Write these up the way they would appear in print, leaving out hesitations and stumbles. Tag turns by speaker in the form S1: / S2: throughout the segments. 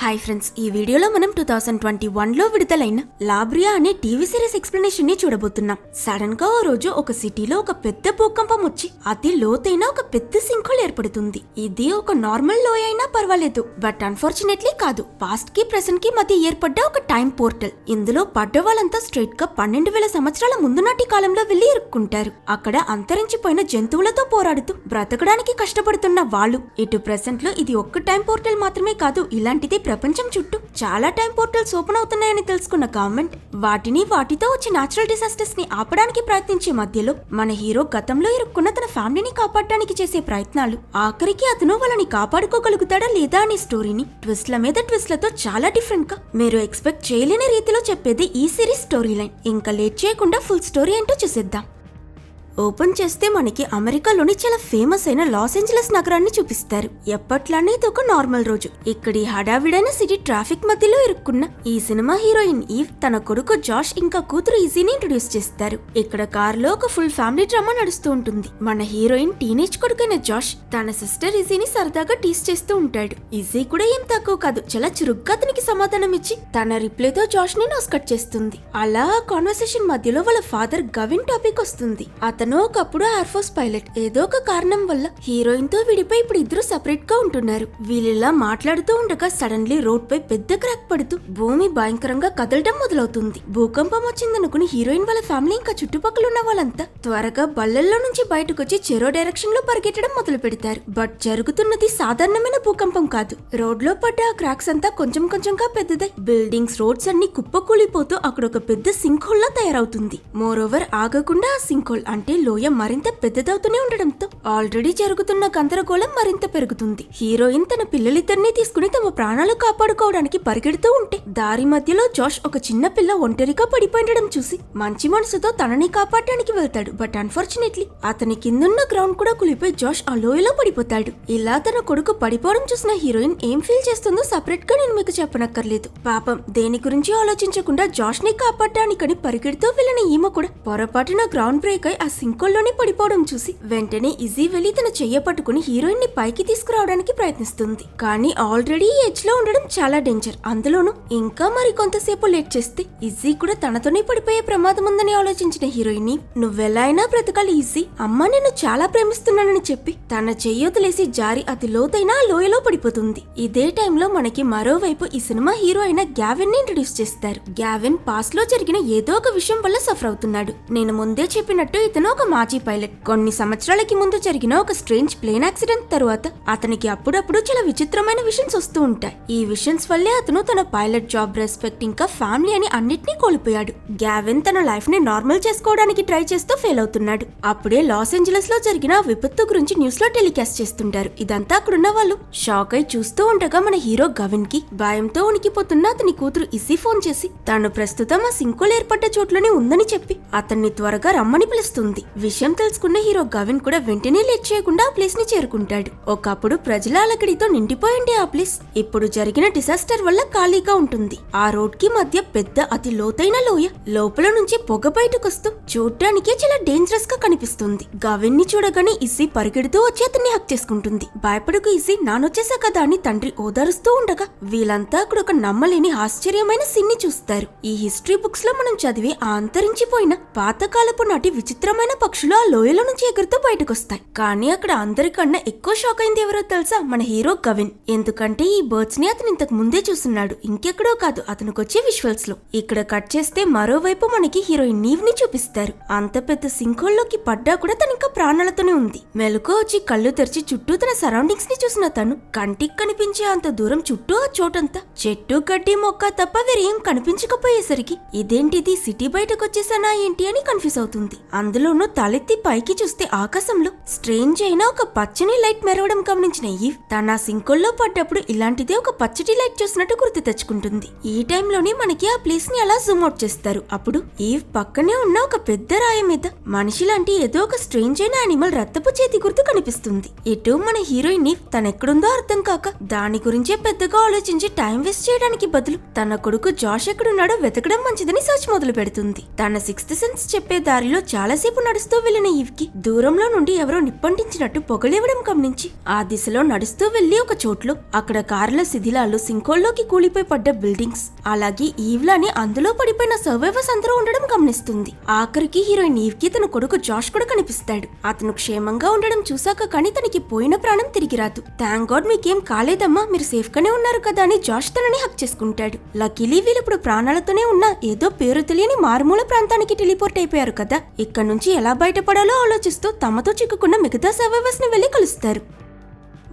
S1: Hi friends, ఈ వీడియోలో మనం 2021లో విడుదలైన లాబ్రియా అనే టీవీ సిరీస్ ఎక్స్ప్లెనేషన్ ని చూడబోతున్నాం. సడన్ గా ఓ రోజు ఒక సిటీలో ఒక పెద్ద భూకంపం వచ్చి అతి లోతైన ఒక పెద్ద సింక్ ఏర్పడుతుంది. ఇది ఒక నార్మల్ లోయ అయినా పర్వాలేదు, బట్ అన్ఫార్చునేట్లీ కాదు. పాస్ట్ కి ప్రెసెంట్ కి మధ్య ఏర్పడ్డ ఒక టైం పోర్టల్. ఇందులో పడ్డ వాళ్ళంతా స్ట్రైట్ గా 12,000 సంవత్సరాల ముందు నాటి కాలంలో వెళ్లి ఇరుక్కుంటారు. అక్కడ అంతరించిపోయిన జంతువులతో పోరాడుతూ బ్రతకడానికి కష్టపడుతున్న వాళ్ళు. ఇటు ప్రెసెంట్ లో ఇది ఒక్క టైం పోర్టల్ మాత్రమే కాదు, ఇలాంటిది ప్రపంచం చుట్టూ చాలా టైం పోర్టల్స్ ఓపెన్ అవుతున్నాయని తెలుసుకున్న గవర్నమెంట్ వాటితో వచ్చే న్యాచురల్ డిసాస్టర్స్ ని ఆపడానికి ప్రయత్నించే మధ్యలో మన హీరో గతంలో ఇరుక్కున్న తన ఫ్యామిలీని కాపాడడానికి చేసే ప్రయత్నాలు ఆఖరికి అతను వాళ్ళని కాపాడుకోగలుగుతాడా లేదా అనే స్టోరీని ట్విస్ట్ల మీద ట్విస్ట్లతో చాలా డిఫరెంట్ గా మీరు ఎక్స్పెక్ట్ చేయలేని రీతిలో చెప్పేది ఈ సిరీస్ స్టోరీ లైన్. ఇంకా లేట్ చేయకుండా ఫుల్ స్టోరీ ఏంటో చూసేద్దాం. ఓపెన్ చేస్తే మనకి అమెరికాలోని చాలా ఫేమస్ అయిన లాస్ ఏంజలస్ నగరాన్ని చూపిస్తారు. ఎప్పట్లానే ఇది ఒక నార్మల్ రోజు. ఇక్కడి హడావిడైన సిటీ ట్రాఫిక్ మధ్యలో ఇరుక్కున్న ఈ సినిమా హీరోయిన్ ఈవ్ తన కొడుకు జాష్ ఇంకా కూతురు ఈజీని ఇంట్రొడ్యూస్ చేస్తారు. ఇక్కడ కారులో ఒక ఫుల్ ఫ్యామిలీ డ్రామా నడుస్తూ ఉంటుంది. మన హీరోయిన్ టీనేజ్ కొడుకైన జాష్ తన సిస్టర్ ఈజీని సరదాగా టీస్ చేస్తూ ఉంటాడు. ఈజీ కూడా ఏం తక్కువ కాదు, చాలా చురుగ్గా అతనికి సమాధానం ఇచ్చి తన రిప్లైతో జాష్ ని నోస్ కట్ చేస్తుంది. అలా ఆ కాన్వర్సేషన్ మధ్యలో వాళ్ళ ఫాదర్ గవిన్ టాపిక్ వస్తుంది. అతను ఒకప్పుడు ఎయిర్ ఫోర్స్ పైలట్. ఏదో ఒక కారణం వల్ల హీరోయిన్ తో విడిపోయి ఇప్పుడు ఇద్దరు సెపరేట్ గా ఉంటున్నారు. వీళ్ళిలా మాట్లాడుతూ ఉండగా సడన్లీ రోడ్ పై పెద్ద క్రాక్ పడుతూ భూమి భయంకరంగా కదలడం మొదలవుతుంది. భూకంపం వచ్చిందనుకుని హీరోయిన్ వాళ్ళ ఫ్యామిలీ ఇంకా చుట్టుపక్కల ఉన్న వాళ్ళంతా త్వరగా బల్లల్లో నుంచి బయటకు వచ్చి చెరో డైరెక్షన్ లో పరిగెట్టడం మొదలు పెడతారు. బట్ జరుగుతున్నది సాధారణమైన భూకంపం కాదు. రోడ్ లో పడ్డ ఆ క్రాక్స్ అంతా కొంచెం కొంచెంగా పెద్దదై బిల్డింగ్స్, రోడ్స్ అన్ని కుప్పకూలిపోతూ అక్కడ ఒక పెద్ద సింక్ హోల్ లా తయారవుతుంది. మోర్ ఓవర్ ఆగకుండా ఆ సింక్ హోల్ అంటే లోయ మరింత పెద్దదవుతూనే ఉండడంతో ఆల్రెడీ జరుగుతున్న గందరగోళం మరింత పెరుగుతుంది. హీరోయిన్ తన పిల్లలిద్దరినీ తీసుకుని తమ ప్రాణాలు కాపాడుకోవడానికి పరిగెడుతూ ఉంటే దారి మధ్యలో జాష్ ఒక చిన్న పిల్ల ఒంటరిగా పడిపోయడం చూసి మంచి మనసుతో తనని కాపాడడానికి వెళ్తాడు. బట్ అన్ఫార్చునేట్లీ అతని కిందున్న గ్రౌండ్ కూడా కులిపోయి జాష్ ఆ లోయలో పడిపోతాడు. ఇలా తన కొడుకు పడిపోవడం చూసిన హీరోయిన్ ఏం ఫీల్ చేస్తుందో సపరేట్ గా నేను మీకు చెప్పనక్కర్లేదు. పాపం దేని గురించి ఆలోచించకుండా జాష్ ని కాపాడడానికని పరిగెడుతూ వెళ్ళిన ఈమె కూడా పొరపాటున గ్రౌండ్ బ్రేక్ అయి ఆ సింకోల్లోనే పడిపోవడం చూసి వెంటనే ఈజీ వెళ్లి తన చెయ్య పట్టుకుని హీరోయిన్ ని పైకి తీసుకురావడానికి ప్రయత్నిస్తుంది. కానీ ఆల్రెడీ ఈ ఎడ్జ్ లో ఉండడం చాలా డేంజర్. అందులోనూ ఇంకా మరి కొంతసేపు లేట్ చేస్తే ఈజీ కూడా తనతోనే పడిపోయే ప్రమాదం ఉందని ఆలోచించిన హీరోయిన్ ని నువ్వెలా అయినా బ్రతకాలి ఈజీ, అమ్మ నేను చాలా ప్రేమిస్తున్నానని చెప్పి తన చెయ్యొతులేసి జారి అతి లోతైన ఆ లోయలో పడిపోతుంది. ఇదే టైంలో మనకి మరోవైపు ఈ సినిమా హీరో అయిన గ్యావిన్ ని ఇంట్రడ్యూస్ చేస్తారు. గ్యావిన్ పాస్ట్ లో జరిగిన ఏదో ఒక విషయం వల్ల సఫర్ అవుతున్నాడు. నేను ముందే చెప్పినట్టు ఇతను ఒక మాజీ పైలట్. కొన్ని సంవత్సరాలకి ముందు జరిగిన ఒక స్ట్రేంజ్ ప్లేన్ యాక్సిడెంట్ తరువాత అతనికి అప్పుడప్పుడు చాలా విచిత్రమైన విషన్స్ వస్తూ ఉంటాయి. ఈ విషన్స్ వల్లే అతను తన పైలట్ జాబ్, రెస్పెక్ట్ ఇంకా ఫ్యామిలీ అని అన్నిటినీ కోల్పోయాడు. గ్యావిన్ తన లైఫ్ ని నార్మల్ చేసుకోవడానికి ట్రై చేస్తూ ఫెయిల్ అవుతున్నాడు. అప్పుడే లాస్ ఏంజలస్ లో జరిగిన విపత్తు గురించి న్యూస్ లో టెలికాస్ట్ చేస్తుంటారు. ఇదంతా అక్కడున్న వాళ్ళు షాక్ అయి చూస్తూ ఉండగా మన హీరో గవిన్ కి భయంతో ఉనికిపోతున్న అతని కూతురు ఇసి ఫోన్ చేసి తాను ప్రస్తుతం ఆ సింకోల్ ఏర్పడ్డ చోట్లోనే ఉందని చెప్పి అతన్ని త్వరగా రమ్మని పిలుస్తుంది. విషయం తెలుసుకున్న హీరో గవిన్ కూడా వెంటనే లేట్ చేయకుండా ఆ ప్లేస్ ని చేరుకుంటాడు. ఒకప్పుడు ప్రజల అలకడితో నిండిపోయింది ఆ ప్లేస్ ఇప్పుడు జరిగిన డిసాస్టర్ వల్ల ఖాళీగా ఉంటుంది. ఆ రోడ్ కి మధ్య పెద్ద అతి లోతైన లోయ. లోపల నుంచి పొగ బయటకొస్తూ చూడ్డానికే చాలా డేంజరస్ గా కనిపిస్తుంది. గవిన్ ని చూడగానే ఇసి పరిగెడుతూ వచ్చి అతన్ని హక్ చేసుకుంటుంది. భయపడకు ఇసి, నానొచ్చేసా కదా అని తండ్రి ఓదారుస్తూ ఉండగా వీళ్ళంతా అక్కడ ఒక నమ్మలేని ఆశ్చర్యమైన సీన్ ని చూస్తారు. ఈ హిస్టరీ బుక్స్ లో మనం చదివే ఆ అంతరించిపోయిన పాతకాలపు నాటి విచిత్రమైన పక్షులు ఆ లోయలో నుంచి ఎగురుతూ బయటకొస్తాయి. కానీ అక్కడ అందరికన్నా ఎక్కువ షాక్ అయింది ఎవరో తెలుసా? మన హీరో గవిన్. ఎందుకంటే ఈ బర్డ్స్ ని అతను ఇంతకు ముందే చూస్తున్నాడు, ఇంకెక్కడో కాదు అతనికొచ్చే విజువల్స్ లో. ఇక్కడ కట్ చేస్తే మరోవైపు మనకి హీరోయిన్ నీవ్ ని చూపిస్తారు. అంత పెద్ద సింకోల్లోకి పడ్డా కూడా తన ఇంకా ప్రాణాలతోనే ఉంది. మెలకు వచ్చి కళ్ళు తెరిచి చుట్టూ తన సరౌండింగ్స్ ని చూసిన తను కంటికి కనిపించే అంత దూరం చుట్టూ ఆ చోటంతా చెట్టు, గడ్డి, మొక్క తప్ప వేరేం కనిపించకపోయేసరికి ఇదేంటిది సిటీ బయటకు వచ్చేసానా ఏంటి అని కన్ఫ్యూజ్ అవుతుంది. అందులోనూ తలెత్తి పైకి చూస్తే ఆకాశంలో స్ట్రేంజ్ అయిన ఒక పచ్చని లైట్ మెరవడం గమనించిన ఈవ్ తన సింకోల్లో పడ్డప్పుడు ఇలాంటిదే ఒక పచ్చటి లైట్ చూసినట్టు గుర్తు తెచ్చుకుంటుంది. ఈ టైంలోనే మనకి ఆ ప్లేస్ ని అలా జూమ్ అవుట్ చేస్తారు. అప్పుడు ఈవ్ పక్కనే ఉన్న ఒక పెద్ద రాయి మీద మనిషి లాంటి ఏదో ఒక స్ట్రేంజ్ అయిన యానిమల్ రక్తపు చేతి గుర్తు కనిపిస్తుంది. ఇటు మన హీరోయిన్ ఈవ్ తనెక్కడుందో అర్థం కాక దాని గురించే పెద్దగా ఆలోచించి టైం వేస్ట్ చేయడానికి బదులు తన కొడుకు జాష్ ఎక్కడున్నాడో వెతకడం మంచిదని సర్చ్ మొదలు పెడుతుంది. తన సిక్స్త్ సెన్స్ చెప్పే దారిలో చాలాసేపు నడుస్తూ వెళ్లిన ఈవ్కి దూరంలో నుండి ఎవరో నిప్పంటించినట్టు పొగలేవడం గమనించి ఆ దిశలో నడుస్తూ వెళ్లి ఒక చోట్లో అక్కడ కార్ల శిథిలాలు, సింకోల్లోకి కూలిపోయి పడ్డ బిల్డింగ్స్, అలాగే ఈవ్లాని అందులో పడిపోయిన సర్వైవర్స్ అందరూ ఉండడం గమనిస్తుంది. ఆఖరికి హీరోయిన్ ఈవ్కి తన కొడుకు జాష్ కూడా కనిపిస్తాడు. అతను క్షేమంగా ఉండడం చూసాక కానీ తనకి పోయిన ప్రాణం తిరిగి రాదు. థ్యాంక్ గాడ్ మీకేం కాలేదమ్మా, మీరు సేఫ్ గానే ఉన్నారు కదా అని జాష్ తనని హక్ చేసుకుంటాడు. లక్కీలీ వీళ్ళిప్పుడు ప్రాణాలతోనే ఉన్న ఏదో పేరు తెలియని మారుమూల ప్రాంతానికి టెలిపోర్ట్ అయిపోయారు కదా. ఇక్కడ నుంచి ఎలా బయటపడాలో ఆలోచిస్తూ తమతో చిక్కుకున్న మిగతా సర్వైవర్స్ ని వెళ్లి కలుస్తారు.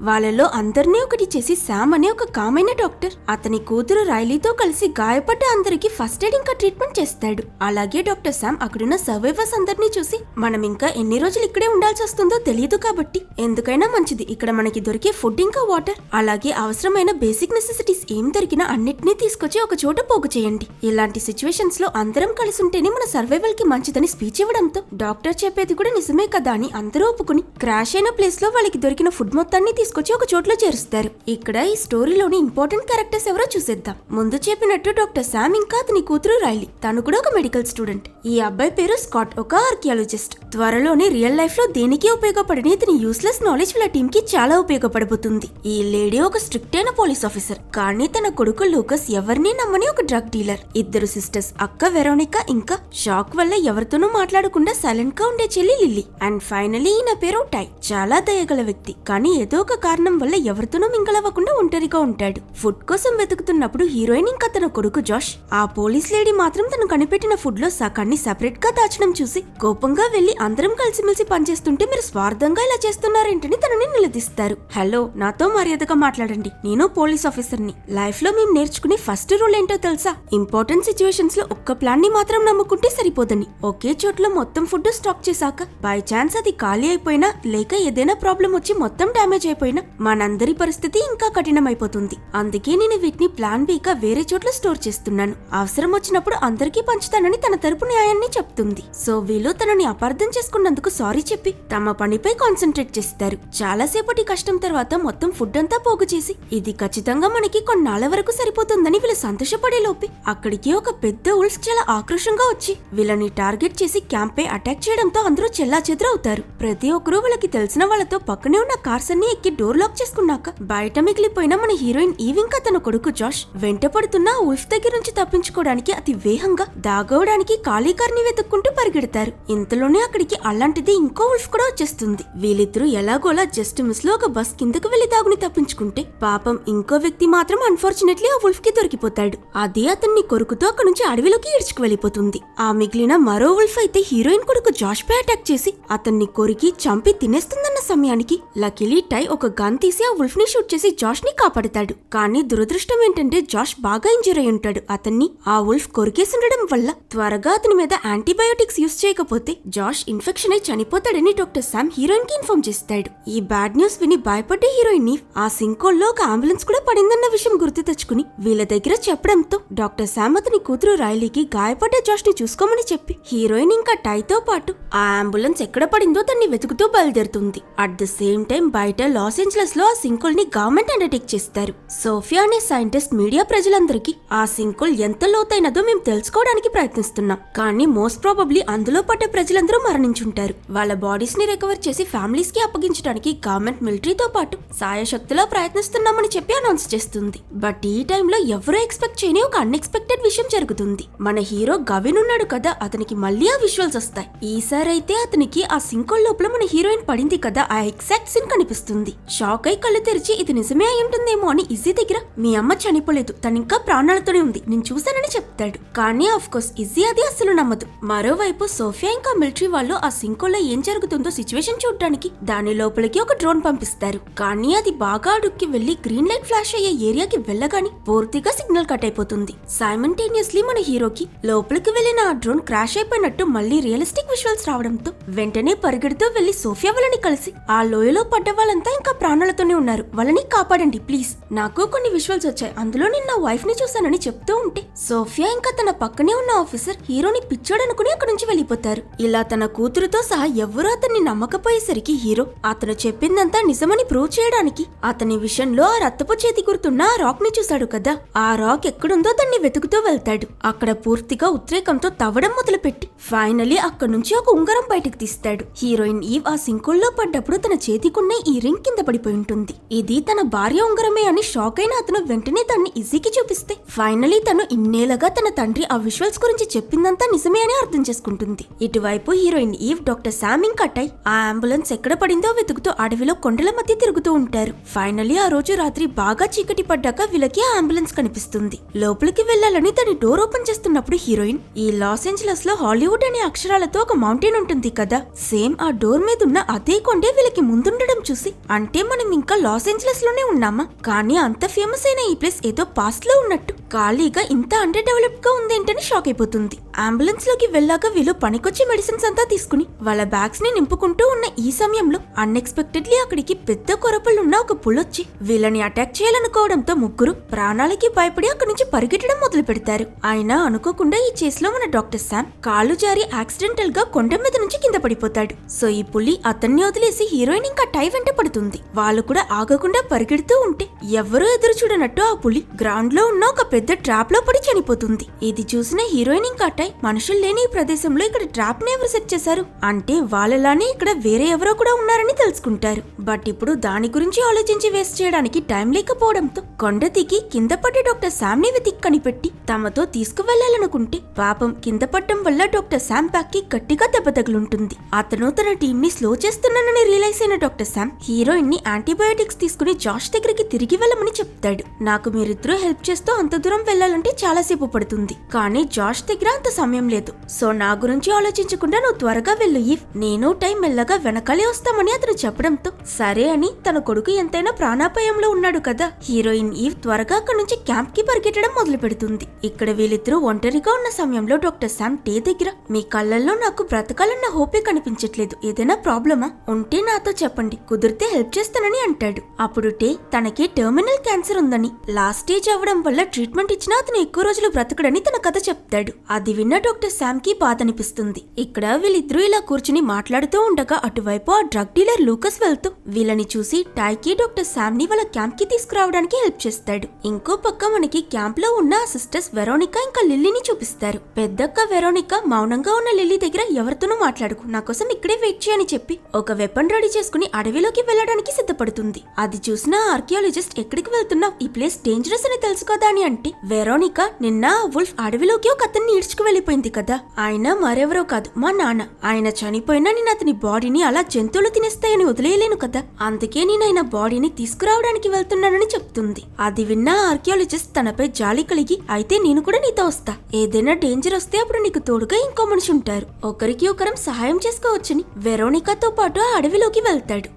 S1: వాళ్ళలో అందరినీ ఒకటి చేసి శామ్ అనే ఒక కామైన డాక్టర్ అతని కూతురు రైలీతో కలిసి గాయపడ్డ అందరికి ఫస్ట్ ఎయిడ్ ఇంకా ట్రీట్మెంట్ చేస్తాడు. అలాగే డాక్టర్ శామ్ అక్కడున్న సర్వైవర్స్ అందరినీ చూసి మనం ఇంకా ఎన్ని రోజులు ఇక్కడే ఉండాల్సి వస్తుందో తెలియదు కాబట్టి ఎందుకైనా మంచిది ఇక్కడ మనకి దొరికే ఫుడ్ ఇంకా వాటర్, అలాగే అవసరమైన బేసిక్ నెసెసిటీస్ ఏం దొరికినా అన్నిటినీ తీసుకొచ్చి ఒక చోట పోగు చేయండి. ఇలాంటి సిచ్యువేషన్స్ లో అందరం కలిసి ఉంటేనే మన సర్వైవల్ కి మంచిదని స్పీచ్ ఇవ్వడంతో డాక్టర్ చెప్పేది కూడా నిజమే కదా అని అందరూ ఒప్పుకుని క్రాష్ అయిన ప్లేస్ లో వాళ్ళకి దొరికిన ఫుడ్ మొత్తాన్ని తీసుకొచ్చి ఒక చోట్ల చేరుస్తారు. ఇక్కడ ఈ స్టోరీలోని ఇంపార్టెంట్ క్యారెక్టర్స్ ఎవరో చూసేద్దాం. ముందు చెప్పినట్టు డాక్టర్ శామ్ ఇంకా అతని కూతురు రైలీ, తను కూడా ఒక మెడికల్ స్టూడెంట్. ఈ అబ్బాయి పేరు స్కాట్, ఒక ఆర్కియాలజిస్ట్. త్వరలోనే రియల్ లైఫ్ లో దేనికి ఉపయోగపడని ఇతని యూస్లెస్ నాలెడ్జ్ వీళ్ళ టీమ్ కి చాలా ఉపయోగపడబోతుంది. ఈ లేడీ ఒక స్ట్రిక్ట్ అయిన పోలీస్ ఆఫీసర్, కానీ తన కొడుకు లూకస్ ఎవరిని నమ్మని ఒక డ్రగ్ డీలర్. ఇద్దరు సిస్టర్స్, అక్క వెరోనికా ఇంకా షాక్ వల్ల ఎవరితోనూ మాట్లాడకుండా సైలెంట్ గా ఉండే చెల్లి లిల్లీ. అండ్ ఫైనలీ ఈయన పేరు టై, చాలా దయగల వ్యక్తి, కానీ ఏదో ఒక కారణం వల్ల ఎవరితోనూ మింగలవ్వకుండా ఒంటరిగా ఉంటాడు. ఫుడ్ కోసం వెతుకుతున్నప్పుడు హీరోయిన్ ఇంకా తన కొడుకు జాష్ ఆ పోలీస్ లేడీ మాత్రం తను కనిపెట్టిన ఫుడ్ లో సకాన్ని సెపరేట్ గా దాచడం చూసి కోపంగా వెళ్లి అందరం కలిసిమెలిసి పనిచేస్తుంటే మీరు స్వార్థంగా ఇలా చేస్తున్నారేంటని తనని నిలదీస్తారు. హలో, నాతో మర్యాదగా మాట్లాడండి, నేను పోలీస్ ఆఫీసర్ని. లైఫ్ లో మేము నేర్చుకునే ఫస్ట్ రూల్ ఏంటో తెలుసా? ఇంపార్టెంట్ సిచ్యువేషన్స్ లో ఒక్క ప్లాన్ ని మాత్రం నమ్ముకుంటే సరిపోదని. ఒకే చోట్ల మొత్తం ఫుడ్ స్టాక్ చేశాక బై ఛాన్స్ అది ఖాళీ అయిపోయినా లేక ఏదైనా ప్రాబ్లం వచ్చి మొత్తం డ్యామేజ్ అయిపోయినా మనందరి పరిస్థితి ఇంకా కఠినమైపోతుంది. అందుకే నేను వీటిని ప్లాన్ బి గా వేరే చోట్ల స్టోర్ చేస్తున్నాను. అవసరం వచ్చినప్పుడు అందరికీ పంచుతానని తన తరపు న్యాయాన్ని చెప్తుంది. సో వీళ్ళు తనని అపార్థం చేసుకున్నందుకు సారీ చెప్పి తమ పనిపై కాన్సన్ట్రేట్ చేస్తారు. చాలా సేపటి కష్టం తర్వాత మొత్తం ఫుడ్ అంతా పోగు చేసి ఇది ఖచ్చితంగా మనకి కొన్నాళ్ల వరకు సరిపోతుందని వీళ్ళు సంతోషపడే లోపే అక్కడికి ఒక పెద్ద ఉల్ఫ్ చాలా ఆక్రోషంగా వచ్చి వీళ్ళని టార్గెట్ చేసి క్యాంప్ పై అటాక్ చేయడంతో అందరూ చెల్లాచెదరవుతారు. ప్రతి ఒక్కరూ వాళ్ళకి తెలిసిన వాళ్ళతో పక్కనే ఉన్న కార్స్ అన్ని ఎక్కి డోర్ లాక్ చేసుకున్నాక బయట మిగిలిపోయిన మన హీరోయిన్ ఈవ్ ఇంకా తన కొడుకు జాష్ వెంట పడుతున్న ఉల్ఫ్ దగ్గర నుంచి తప్పించుకోవడానికి అతి వేగంగా దాగవడానికి ఖాళీ కార్ ని వెతుక్కుంటూ పరిగెడతారు. ఇంతలోనే అక్కడికి అలాంటిది ఇంకో ఉల్ఫ్ కూడా వచ్చేస్తుంది. వీళ్ళిద్దరూ ఎలాగోలా జస్ట్ మిస్ లో ఒక బస్ కిందకు వెళ్లి దాగుని తప్పించుకుంటే పాపం ఇంకో వ్యక్తి మాత్రం అన్ఫార్చునేట్లీ ఆ ఉల్ఫ్ కి దొరికిపోతాడు. అది అతన్ని కొరుకుతూ అక్కడి నుంచి అడవిలోకి ఈడ్చుకు వెళ్లిపోతుంది. ఆ మిగిలిన మరో ఉల్ఫ్ అయితే హీరోయిన్ కొడుకు జాష్ పై అటాక్ చేసి అతన్ని కొరికి చంపి తినేస్తుందన్న సమయానికి లక్కీలీ టై ఒక గన్ తీసి ఆ ఉల్ఫ్ ని షూట్ చేసి జాష్ ని కాపాడతాడు. కానీ దురదృష్టం ఏంటంటే జాష్ బాగా ఇంజూర్ అయి ఉంటాడు. అతన్ని ఆ ఉల్ఫ్ కొరికేసి ఉండడం వల్ల త్వరగా అతని మీద యాంటీబయోటిక్స్ యూస్ చేయకపోతే జాష్ ఇన్ఫెక్షన్ అయి చనిపోతాడని డాక్టర్ శామ్ హీరోయిన్ కి ఇన్ఫార్మ్ చేస్తాడు. ఈ బ్యాడ్ న్యూస్ విని భయపడ్డ హీరోయిన్ ని ఆ సింకోల్లో ఒక అంబులెన్స్ కూడా పడిందన్న విషయం గుర్తు తెచ్చుకుని వీళ్ళ దగ్గర చెప్పడంతో డాక్టర్ శామ్ అతని కూతురు రైలీకి గాయపడ్డ జాష్ ని చూసుకోమని చెప్పి హీరోయిన్ ఇంకా టైతో పాటు ఆ అంబులెన్స్ ఎక్కడ పడిందో దాన్ని వెతుకుతూ బయలుదేరుతుంది. అట్ ద సేమ్ టైం బయట లాస్ ఏంజలస్ లో ఆ సింకోల్ ని గవర్నమెంట్ అండర్టేక్ చేస్తారు. సోఫియా అనే సైంటిస్ట్ మీడియా ప్రజలందరికీ ఆ సింకోల్ ఎంత లోతైనదో మేము తెలుసుకోవడానికి ప్రయత్నిస్తున్నాం, కానీ మోస్ట్ ప్రాబబ్లీ అందులో పడ్డ ప్రజలందరూ మరణించుంటారు. వాళ్ళ బాడీస్ ని రికవర్ చేసి ఫ్యామిలీస్ కి అప్పగించడానికి గవర్నమెంట్ మిలిటరీతో పాటు సాయశక్తిలో ప్రయత్నిస్తున్నామని చెప్పి అనౌన్స్ చేస్తుంది. బట్ ఈ టైంలో ఎవరో ఎక్స్పెక్ట్ చేయని ఒక అన్ఎక్స్పెక్టెడ్ విషయం జరుగుతుంది. మన హీరో గవిన్ ఉన్నాడు కదా, అతనికి మళ్ళీ ఆ విజువల్స్ వస్తాయి. ఈసారి అయితే అతనికి ఆ సింకోల్ లోపల మన హీరోయిన్ పడింది కదా ఆ ఎగ్జాక్ట్ సీన్ కనిపిస్తుంది. షాక్ అయి కళ్ళు తెరిచి ఇది నిజమే అయి ఉంటుందేమో అని ఇజీ దగ్గర మీ అమ్మ చనిపోలేదు, తనింకా ప్రాణాలతోనే ఉంది, నేను చూశానని చెప్తాడు. కానీ ఆఫ్ కోర్స్ ఇజీ అది అస్సలు నమ్మదు. మరోవైపు సోఫియా ఇంకా మిలిటరీ వాళ్ళు ఆ సింకోల్లో ఏం జరుగుతుందో సిచ్యువేషన్ చూడడానికి దాని లోపలికి ఒక డ్రోన్ పంపిస్తారు. కానీ అది బాగా అడుక్కి వెళ్లి గ్రీన్ లైట్ ఫ్లాష్ అయ్యే ఏరియాకి వెళ్ళగాని పూర్తిగా సిగ్నల్ కట్ అయిపోతుంది. సైమల్టేనియస్లీ మన హీరోకి లోపలికి వెళ్లిన ఆ డ్రోన్ క్రాష్ అయిపోయినట్టు మళ్ళీ రియలిస్టిక్ విజువల్స్ రావడంతో వెంటనే పరిగెడుతూ వెళ్లి సోఫియా వాళ్ళని కలిసి ఆ లోయలో పడ్డ వాళ్ళంతా ఇంకా ప్రాణాలతోనే ఉన్నారు, వాళ్ళని కాపాడండి ప్లీజ్. నాకు కొన్ని విజువల్స్ వచ్చాయి, అందులో నేను నా వైఫ్ ని చూసానని చెప్తూ ఉంటే సోఫియా ఇంకా తన పక్కనే ఉన్న ఆఫీసర్ హీరోని పిచ్చాడనుకుని అక్కడి నుంచి వెళ్ళిపోతారు. ఇలా తన కూతురుతో సహా ఎవరూ అతన్ని నమ్మకపోయేసరికి హీరో అతను చెప్పిందంతా నిజమని ప్రూవ్ చేయడానికి అతని విషయంలో ఆ రక్తపు చేతి గుర్తున్న ఆ రాక్ ని చూశాడు కదా, ఆ రాక్ ఎక్కడుందో దాన్ని వెతుకుతూ వెళ్తాడు. అక్కడ పూర్తిగా ఉద్రేకంతో తవ్వడం మొదలుపెట్టి ఫైనలీ అక్కడి నుంచి ఒక ఉంగరం బయటకు తీస్తాడు. హీరోయిన్ ఈవ్ ఆ సింకుల్లో పడ్డప్పుడు తన చేతికున్న ఈ రింగ్ కింద పడిపోయి ఉంటుంది. ఇది తన భార్య ఉంగరమే అని షాక్ అయిన అతను వెంటనే దాన్ని ఈజీకి చూపిస్తే ఫైనలీ తను ఇన్నేళ్లుగా తన తండ్రి ఆ విజువల్స్ గురించి చెప్పిందంతా నిజమే అని అర్థం చేసుకుంటుంది. ఇటువైపు హీరోయిన్ ఈవ్ డాక్టర్ శామ్ ఇంకా టై ఆ అంబులెన్స్ ఎక్కడ పడిందో వెతుకుతూ అడవిలో కొండల మధ్య తిరుగుతూ ఉంటారు. ఫైనలీ ఆ రోజు రాత్రి బాగా చీకటి పడ్డాక వీళ్ళకి ఆ అంబులెన్స్ కనిపిస్తుంది. లోపలికి వెళ్లాలని తన డోర్ ఓపెన్ చేస్తున్నప్పుడు హీరోయిన్ ఈ లాస్ ఏంజలస్ లో హాలీవుడ్ అనే అక్షరాలతో ఒక మౌంటైన్ ఉంటుంది కదా, సేమ్ ఆ డోర్ మీద ఉన్న అదే కొండే వీళ్ళకి ముందుండడం చూసి అంటే మనం ఇంకా లాస్ ఏంజలస్ లోనే ఉన్నామా, కానీ అంత ఫేమస్ అయిన ఈ ప్లేస్ ఏదో పాస్ట్ లో ఉన్నట్టు ఖాళీగా ఇంత అండర్ డెవలప్డ్ గా ఉందేంటని షాక్ అయిపోతుంది. అంబులెన్స్ లోకి వెళ్ళాక వీళ్ళు పనికొచ్చే మెడిసిన్స్ అంతా తీసుకుని వాళ్ళ బ్యాగ్స్ ని నింపుకుంటూ ఉన్న ఈ సమయంలో అన్ఎక్స్పెక్టెడ్లీ అక్కడికి పెద్ద కొరపలున్న ఒక పులొచ్చి వీళ్ళని అటాక్ చేయాలనుకోవడంతో ముగ్గురు ప్రాణాలకి భయపడి అక్కడి నుంచి పరిగెట్టడం మొదలు పెడతారు. అయినా అనుకోకుండా ఈ చేసిలో మన డాక్టర్ శామ్ కాలు జారి యాక్సిడెంటల్ గా కొండ మీద నుంచి కింద పడిపోతాడు. సో ఈ పులి అతన్ని వదిలేసి హీరోయిన్ ఇంకా టై వెంట పడుతుంది. వాళ్ళు కూడా ఆగకుండా పరిగెడుతూ ఉంటే ఎవరూ ఎదురు చూడనట్టు ఆ పులి గ్రౌండ్ లో ఉన్న ఒక పెద్ద ట్రాప్ లో పడి చనిపోతుంది. ఇది చూసిన హీరోయిన్ ఇంకా టై మనుషులు లేని ఈ ప్రదేశంలో ఇక్కడ ట్రాప్ ని ఎవరు సెట్ చేశారు అంటే వాళ్ళలానే ఇక్కడ వేరే ఎవరో కూడా ఉన్నారని తెలుసుకుంటారు. బట్ ఇప్పుడు దాని గురించి ఆలోచించి వేస్ట్ చేయడానికి టైం లేకపోవడంతో కొండ దిగి కింద పడ్డ డాక్టర్ శామ్ ని వెతికి కనిపెట్టి తమతో తీసుకువెళ్లాలనుకుంటే పాపం కింద పడ్డం వల్ల డాక్టర్ శామ్ బ్యాక్ కి గట్టిగా దెబ్బ తగులుంటుంది. అతను తన టీం ని స్లో చేస్తున్నానని రియలైజ్ అయిన డాక్టర్ శామ్ హీరోయిన్ ని యాంటీబయోటిక్స్ తీసుకుని జాష్ దగ్గరికి తిరిగి వెళ్ళమని చెప్తాడు. నాకు మీరిద్దరూ హెల్ప్ చేస్తూ అంత దూరం వెళ్లాలంటే చాలా సేపు పడుతుంది, కానీ జాష్ దగ్గర అంత సమయం లేదు. సో నా గురించి ఆలోచించకుండా నువ్వు త్వరగా వెళ్ళు ఈవ్, నేను టైం మెల్లగా వెనకాలే వస్తామని అతను చెప్పడంతో సరే అని తన కొడుకు ఎంతైనా ప్రాణాపాయంలో ఉన్నాడు కదా, హీరోయిన్ ఈవ్ త్వరగా అక్కడి నుంచి క్యాంప్ కి పరిగెట్టడం మొదలు పెడుతుంది. ఇక్కడ వీళ్ళిద్దరూ ఒంటరిగా ఉన్న సమయంలో డాక్టర్ శామ్ టే దగ్గర మీ కళ్ళల్లో నాకు బ్రతకాలన్న హోపే కనిపించట్లేదు, ఏదైనా ప్రాబ్లమా ఉంటే నాతో చెప్పండి, కుదిరితే హెల్ప్ చేస్తానని అంటాడు. అప్పుడు టే తనకి టెర్మినల్ క్యాన్సర్ ఉందని, లాస్ట్ స్టేజ్ అవ్వడం వల్ల ట్రీట్మెంట్ ఇచ్చినా అతను ఎక్కువ రోజులు బ్రతకడని తన కథ చెప్తాడు. అది విన్న డాక్టర్ శామ్ కి బాధ అనిపిస్తుంది. ఇక్కడ వీళ్ళిద్దరూ ఇలా కూర్చుని మాట్లాడుతూ ఉండగా అటువైపు ఆ డ్రగ్ డీలర్ లూకస్ వెళ్తూ వీళ్ళని చూసి టైకి డాక్టర్ శామ్ ని వాళ్ళ క్యాంప్ కి తీసుకురావడానికి హెల్ప్ చేస్తాడు. ఇంకో పక్క మనకి క్యాంప్ లో ఉన్న సిస్టర్స్ వెరోనికా ఇంకా లిల్లీని చూపిస్తారు. పెద్దక్క వెరోనికా మౌనంగా ఉన్న లిల్లీ దగ్గర ఎవరితోనూ మాట్లాడుకు, నా కోసం ఇక్కడే వెయిట్ చేయని చెప్పి ఒక వెపన్ రెడీ చేసుకుని అడవిలోకి వెళ్లడానికి సిద్ధపడుతుంది. అది చూసిన ఆర్కియాలజిస్ట్ ఎక్కడికి వెళ్తున్నావు, ఈ ప్లేస్ డేంజరస్ అని తెలుసు కదా అని అంటే వెరోనికా నిన్న వుల్ఫ్ అడవిలోకి ఒక అతన్ని ఈడ్చుకు వెళ్లిపోయింది కదా, ఆయన మరెవరో కాదు మా నాన్న, ఆయన చనిపోయినా నేను అతని బాడీని అలా జంతువులు తినేస్తాయని వదిలేయలేను కదా, అందుకే నేను ఆయన బాడీని తీసుకురావడానికి వెళ్తున్నానని చెప్తుంది. అది విన్న ఆర్కియాలజిస్ట్ తనపై జాలి కలిగి అయితే నేను కూడా నీతో వస్తా, ఏదైనా డేంజర్ వస్తే అప్పుడు నీకు తోడుగా ఇంకో మనిషి ఉంటారు, ఒకరికి ఒకరం సహాయం చేసుకోవచ్చని వెరోనికాతో పాటు ఆ అడవిలోకి వెళ్తాడు.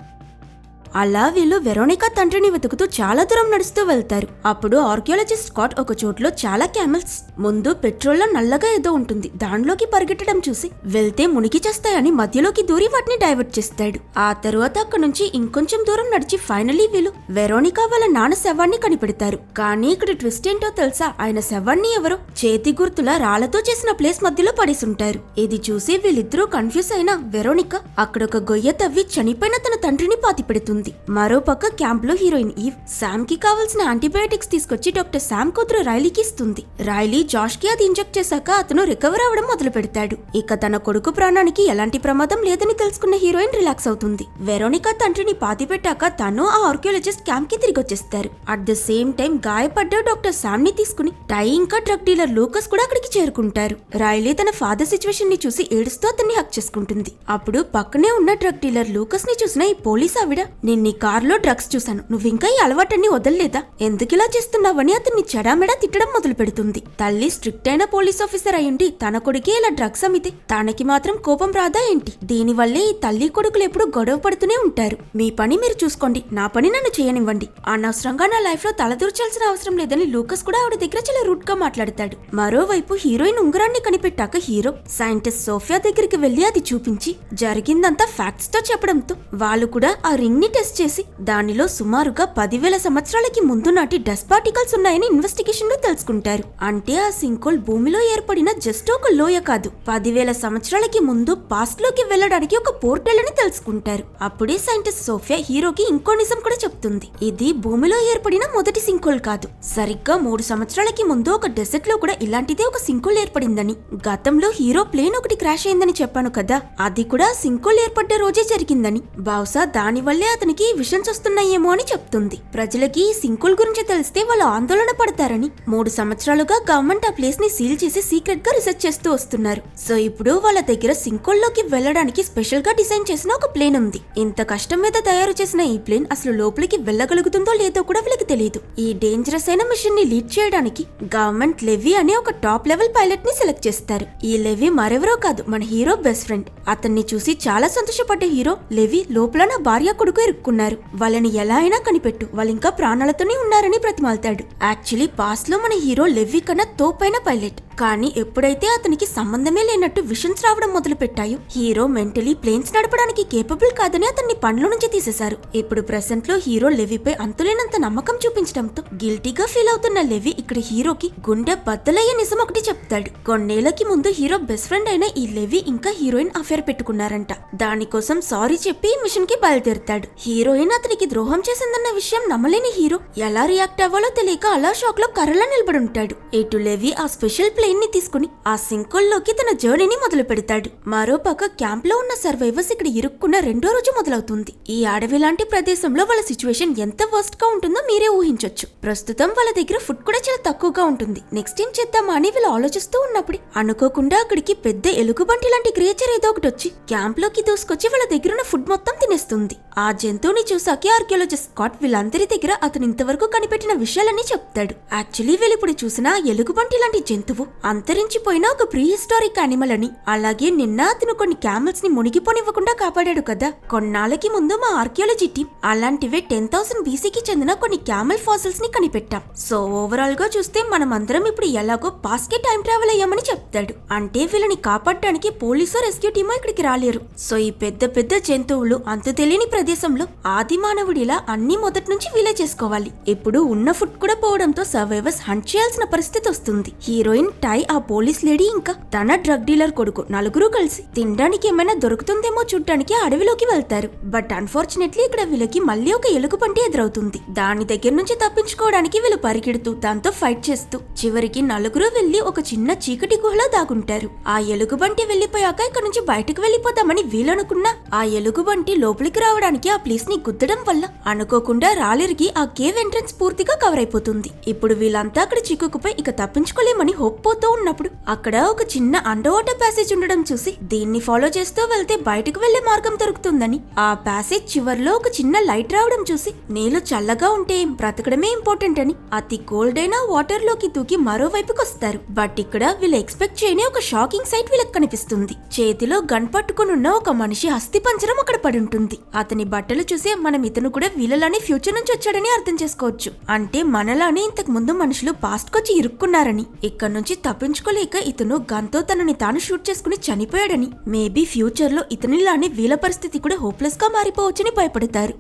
S1: అలా వీళ్ళు వెరోనికా తండ్రిని వెతుకుతూ చాలా దూరం నడుస్తూ వెళ్తారు. అప్పుడు ఆర్కియాలజిస్ట్ స్కాట్ ఒక చోట్లో చాలా క్యామెల్స్ ముందు పెట్రోల్లో నల్లగా ఏదో ఉంటుంది, దానిలోకి పరిగెట్టడం చూసి వెళ్తే మునిగి చేస్తాయని మధ్యలోకి దూరి వాటిని డైవర్ట్ చేస్తాడు. ఆ తరువాత అక్కడ నుంచి ఇంకొంచెం దూరం నడిచి ఫైనలీ వీళ్ళు వెరోనికా వాళ్ళ నాన్న శవాన్ని కనిపెడతారు. కానీ ఇక్కడ ట్విస్ట్ ఏంటో తెలుసా, ఆయన శవాన్ని ఎవరో చేతి గుర్తుల రాళ్లతో చేసిన ప్లేస్ మధ్యలో పడేసుంటారు. ఇది చూసి వీళ్ళిద్దరూ కన్ఫ్యూజ్ అయిన వెరోనికా అక్కడ ఒక గొయ్య తవ్వి చనిపోయిన తన తండ్రిని పాతి పెడుతుంది. మరోపక్క క్యాంప్ లో హీరోయిన్ ఈవ్ శామ్ కి కావాల్సిన యాంటీబయోటిక్స్ తీసుకొచ్చి డాక్టర్ శామ్ కూతురు రైలీకి ఇస్తుంది. రైలీ జాష్ కి అది ఇంజెక్ట్ చేశాక అతను రికవర్ అవడం మొదలు పెడతాడు. ఇక తన కొడుకు ప్రాణానికి ఎలాంటి ప్రమాదం లేదని తెలుసుకున్న హీరోయిన్ రిలాక్స్ అవుతుంది. వెరోనికా తండ్రిని పాతి పెట్టాక తను ఆ ఆర్కియాలజిస్ట్ క్యాంప్ కి తిరిగి వచ్చేస్తారు. అట్ ద సేమ్ టైం గాయపడ్డ డాక్టర్ శామ్ ని తీసుకుని టై ఇంకా డ్రగ్ డీలర్ లూకస్ కూడా అక్కడికి చేరుకుంటారు. రైలీ తన ఫాదర్ సిచ్యువేషన్ ని చూసి ఏడుస్తూ అతన్ని హక్ చేసుకుంటుంది. అప్పుడు పక్కనే ఉన్న డ్రగ్ డీలర్ లూకస్ ని చూసిన ఈ పోలీస్ ఆవిడ నీ కార్లో డ్రగ్స్ చూశాను, నువ్వు ఇంకా ఈ అలవాటన్ని వదలలేదా, ఎందుకిలా చేస్తున్నావని అతన్ని చెడామెడా తిట్టడం మొదలు పెడుతుంది. తల్లి స్ట్రిక్ట్ అయిన పోలీస్ ఆఫీసర్ అయ్యుండి తన కొడుకే ఇలా డ్రగ్స్ అమ్మితే తనకి మాత్రం కోపం రాదా ఏంటి, దీనివల్లే ఈ తల్లి కొడుకులు ఎప్పుడు గొడవ పడుతూనే ఉంటారు, మీ పని మీరు చూసుకోండి, నా పని నన్ను చేయనివ్వండి, అనవసరంగా నా లైఫ్ లో తలదూర్చాల్సిన అవసరం లేదని లూకస్ కూడా ఆవిడ దగ్గర చాలా రూట్ గా మాట్లాడతాడు. మరోవైపు హీరోయిన్ ఉంగరాన్ని కనిపెట్టాక హీరో సైంటిస్ట్ సోఫియా దగ్గరికి వెళ్లి అది చూపించి జరిగిందంతా ఫ్యాక్ట్స్ తో చెప్పడంతో వాళ్ళు కూడా ఆ రింగ్ ని టెస్ట్ చేసి దానిలో సుమారుగా 10,000 సంవత్సరాలకి ముందు నాటి డస్ట్ పార్టికల్స్ ఉన్నాయని ఇన్వెస్టిగేషన్ లో తెలుసుకుంటారు. అంటే ఆ సింకోల్ భూమిలో ఏర్పడిన జస్ట్ ఒక లోయ కాదు, 10,000 సంవత్సరాలకి ముందు పాస్ట్ లోకి వెళ్లడానికి ఒక పోర్టల్ అని తెలుసుకుంటారు. అప్పుడే సైంటిస్ట్ సోఫియా హీరోకి ఇంకో నిజం కూడా చెప్తుంది. ఇది భూమిలో ఏర్పడిన మొదటి సింకోల్ కాదు, సరిగ్గా 3 సంవత్సరాలకి ముందు ఒక డెజర్ట్ లో కూడా ఇలాంటిదే ఒక సింకోల్ ఏర్పడిందని. గతంలో హీరో ప్లేన్ ఒకటి క్రాష్ అయిందని చెప్పాను కదా, అది కూడా సింకోల్ ఏర్పడ్డ రోజే జరిగిందని. బహుశా దాని వల్లే అతనికి విషన్స్ వస్తున్నాయేమో అని చెప్తుంది. ప్రజలకి ఈ సింకోల్ గురించి తెలిస్తే వాళ్ళు ఆందోళన పడతారని 3 సంవత్సరాలుగా గవర్నమెంట్ ఆ ప్లేస్ ని సీల్ చేసి సీక్రెట్ గా రీసెర్చ్ చేస్తూ వస్తున్నారు. సో ఇప్పుడు వాళ్ళ దగ్గర సింకోల్ లోకి వెళ్లడానికి స్పెషల్ గా డిజైన్ చేసిన ఒక ప్లేన్ ఉంది. ఇంత కష్టం మీద తయారు చేసిన ఈ ప్లేన్ అసలు లోపలికి వెళ్ళగలుగుతుందో లేదో కూడా వీళ్ళకి తెలియదు. ఈ డేంజరస్ అయిన మిషన్ ని లీడ్ చేయడానికి గవర్నమెంట్ లెవీ అనే ఒక టాప్ లెవెల్ పైలట్ ని సెలెక్ట్ చేస్తారు. ఈ లెవీ మరెవరో కాదు, మన హీరో బెస్ట్ ఫ్రెండ్. అతన్ని చూసి చాలా సంతోషపడ్డ హీరో, లెవీ లోపల నా భార్య కొడుకు ఇరుక్కున్నారు, వాళ్ళని ఎలా అయినా కనిపెట్టు, వాళ్ళు ఇంకా ప్రాణాలతోనే ఉన్నారని ప్రతిమాలుతాడు. యాక్చువల్లీ పాస్ట్ లో మన హీరో లెవీ కన్నా తోపైన పైలట్, కానీ ఎప్పుడైతే అతనికి సంబంధమే లేనట్టు విషన్స్ రావడం మొదలు పెట్టాయో హీరో మెంటలీ ప్లేన్స్ నడపడానికి కేపబుల్ కాదని అతన్ని పనిలో నుంచి తీసేశారు. ఇప్పుడు ప్రెసెంట్ లో హీరో లెవీపై అంతులేనంత నమ్మకం చూపించడంతో గిల్టీగా ఫీల్ అవుతున్న లెవీ ఇక్కడ హీరోకి గుండె బద్దలయ్యే నిజం ఒకటి చెప్తాడు. కొన్నేళ్లకి ముందు హీరో బెస్ట్ ఫ్రెండ్ అయిన ఈ లెవీ ఇంకా హీరోయిన్ అఫేర్ పెట్టుకున్నారంట. దానికోసం సారీ చెప్పి మిషన్ కి బయలుదేరుతాడు. హీరోయిన్ అతనికి ద్రోహం చేసిందన్న విషయం నమ్మలేని హీరో ఎలా రియాక్ట్ అవ్వాలో తెలియక అలా షాక్ లో కర్రలా నిలబడి ఉంటాడు. ఇటు లెవీ ఆ స్పెషల్ ప్లేన్ ని తీసుకుని ఆ సింకోల్లోకి తన జర్నీని మొదలు పెడతాడు. మరోపక్క క్యాంప్ లో ఉన్న సర్వైవర్స్ ఇక్కడ ఇరుక్కున్న 2వ రోజు మొదలవుతుంది. ఈ అడవి లాంటి ప్రదేశంలో వాళ్ళ సిచ్యువేషన్ ఎంత వర్స్ట్ గా ఉంటుందో మీరే ఊహించొచ్చు. ప్రస్తుతం వాళ్ళ దగ్గర ఫుడ్ కూడా చాలా తక్కువగా ఉంటుంది. నెక్స్ట్ ఏం చేద్దామా అని వీళ్ళు ఆలోచిస్తూ ఉన్నప్పుడు అనుకోకుండా అక్కడికి పెద్ద ఎలుగుబంటి లాంటి క్రియేచర్ ఏదో ఒకటి వచ్చి క్యాంప్ లోకి దూసుకొచ్చి వాళ్ళ దగ్గర ఉన్న ఫుడ్ మొత్తం తినేస్తుంది. ఆ జంతువుని చూసాకే ఆర్కియాలజిస్ట్ స్కాట్ వీళ్ళందరి దగ్గర అతను ఇంతవరకు కనిపెట్టిన విషయాలన్నీ చెప్తాడు. యాక్చువల్లీ వీళ్ళిప్పుడు చూసిన ఎలుగుబంటి లాంటి జంతువు అంతరించిపోయిన ఒక ప్రీ హిస్టారిక్ యానిమల్ అని, అలాగే నిన్న అతను కొన్ని క్యామెల్స్ ని మునిగిపోనివ్వకుండా కాపాడాడు కదా. కొన్నాళ్ళకి ముందు మా ఆర్కియాలజీ టీం అలాంటివే 10,000 BCకి చెందిన కొన్ని క్యామెల్ ఫాసిల్స్ ని కనిపెట్టాం. సో ఓవరాల్ గా చూస్తే మనం అందరం ఇప్పుడు ఎలాగో పాస్ట్ కి టైం ట్రావెల్ అయ్యామని చెప్తాడు. అంటే వీళ్ళని కాపాడడానికి పోలీసు రెస్క్యూ టీమ్ ఇక్కడికి రాలేరు. సో ఈ పెద్ద పెద్ద జంతువులు అంతు తెలియని ప్రదేశంలో ఆది మానవుడిలా అన్ని మొదటి నుంచి వీలే చేసుకోవాలి. ఇప్పుడు ఉన్న ఫుడ్ కూడా పోవడంతో సర్వైవర్స్ హంట్ చేయాల్సిన పరిస్థితి వస్తుంది. హీరోయిన్ టై, ఆ పోలీస్ లేడీ ఇంకా తన డ్రగ్ డీలర్ కొడుకు నలుగురు కలిసి తినడానికి ఏమైనా దొరుకుతుందేమో చూడ్డానికి అడవిలోకి వెళ్తారు. బట్ అన్ఫార్చునేట్లీ ఇక్కడ వీళ్ళకి మళ్ళీ ఒక ఎలుగుబంటి ఎదురవుతుంది. దాని దగ్గర నుంచి తప్పించుకోవడానికి వీళ్ళు పరిగెడుతూ దాంతో ఫైట్ చేస్తూ చివరికి నలుగురు వెళ్లి ఒక చిన్న చీకటి గుహలో దాగుంటారు. ఆ ఎలుగుబంటి వెళ్లిపోయాక ఇక్కడ నుంచి బయటకు వెళ్లిపోదామని వీలనుకున్నా ఆ ఎలుగుబంటి లోపలికి రావడానికి ఆ ప్లేస్ ని గుద్దడం వల్ల అనుకోకుండా రాలిరిగి ఆ కేవ్ ఎంట్రన్స్ పూర్తిగా కవర్ అయిపోతుంది. ఇప్పుడు వీళ్ళంతా అక్కడ చిక్కుకుపోయి ఇక తప్పించుకోలేమని హోప్ పోతూ ఉన్నప్పుడు అక్కడ ఒక చిన్న అండర్ వాటర్ ప్యాసేజ్ ఉండడం చూసి దీన్ని ఫాలో చేస్తూ వెళ్తే బయటకు వెళ్లే మార్గం దొరుకుతుందని, ఆ ప్యాసేజ్ చివర్లో ఒక చిన్న లైట్ రావడం చూసి నీళ్లు చల్లగా ఉంటే బ్రతకడమే ఇంపార్టెంట్ అని అతి కోల్డ్ అయిన వాటర్ లోకి దూకి మరోవైపుకి వస్తారు. బట్ ఇక్కడ వీళ్ళు ఎక్స్పెక్ట్ చేయని ఒక షాకింగ్ సైట్ వీళ్ళకి కనిపిస్తుంది. చేతిలో గన్ పట్టుకునున్న ఒక మనిషి అస్థి పంజరం అక్కడ పడి ఉంటుంది. అతని బట్టలు చూసి మనం ఇతను కూడా వీళ్ళలానే ఫ్యూచర్ నుంచి వచ్చాడని అర్థం చేసుకోవచ్చు. అంటే మనలానే ఇంతకు ముందు మనుషులు పాస్ట్ కొచ్చి ఇరుక్కున్నారని, ఇక్కడ నుంచి తప్పించుకోలేక ఇతను గన్తో తనని తాను షూట్ చేసుకుని చనిపోయాడని, మేబీ ఫ్యూచర్ లో ఇతనిలానే వీళ్ళ పరిస్థితి కూడా హోప్లెస్ గా మారిపోవచ్చని భయపడతారు.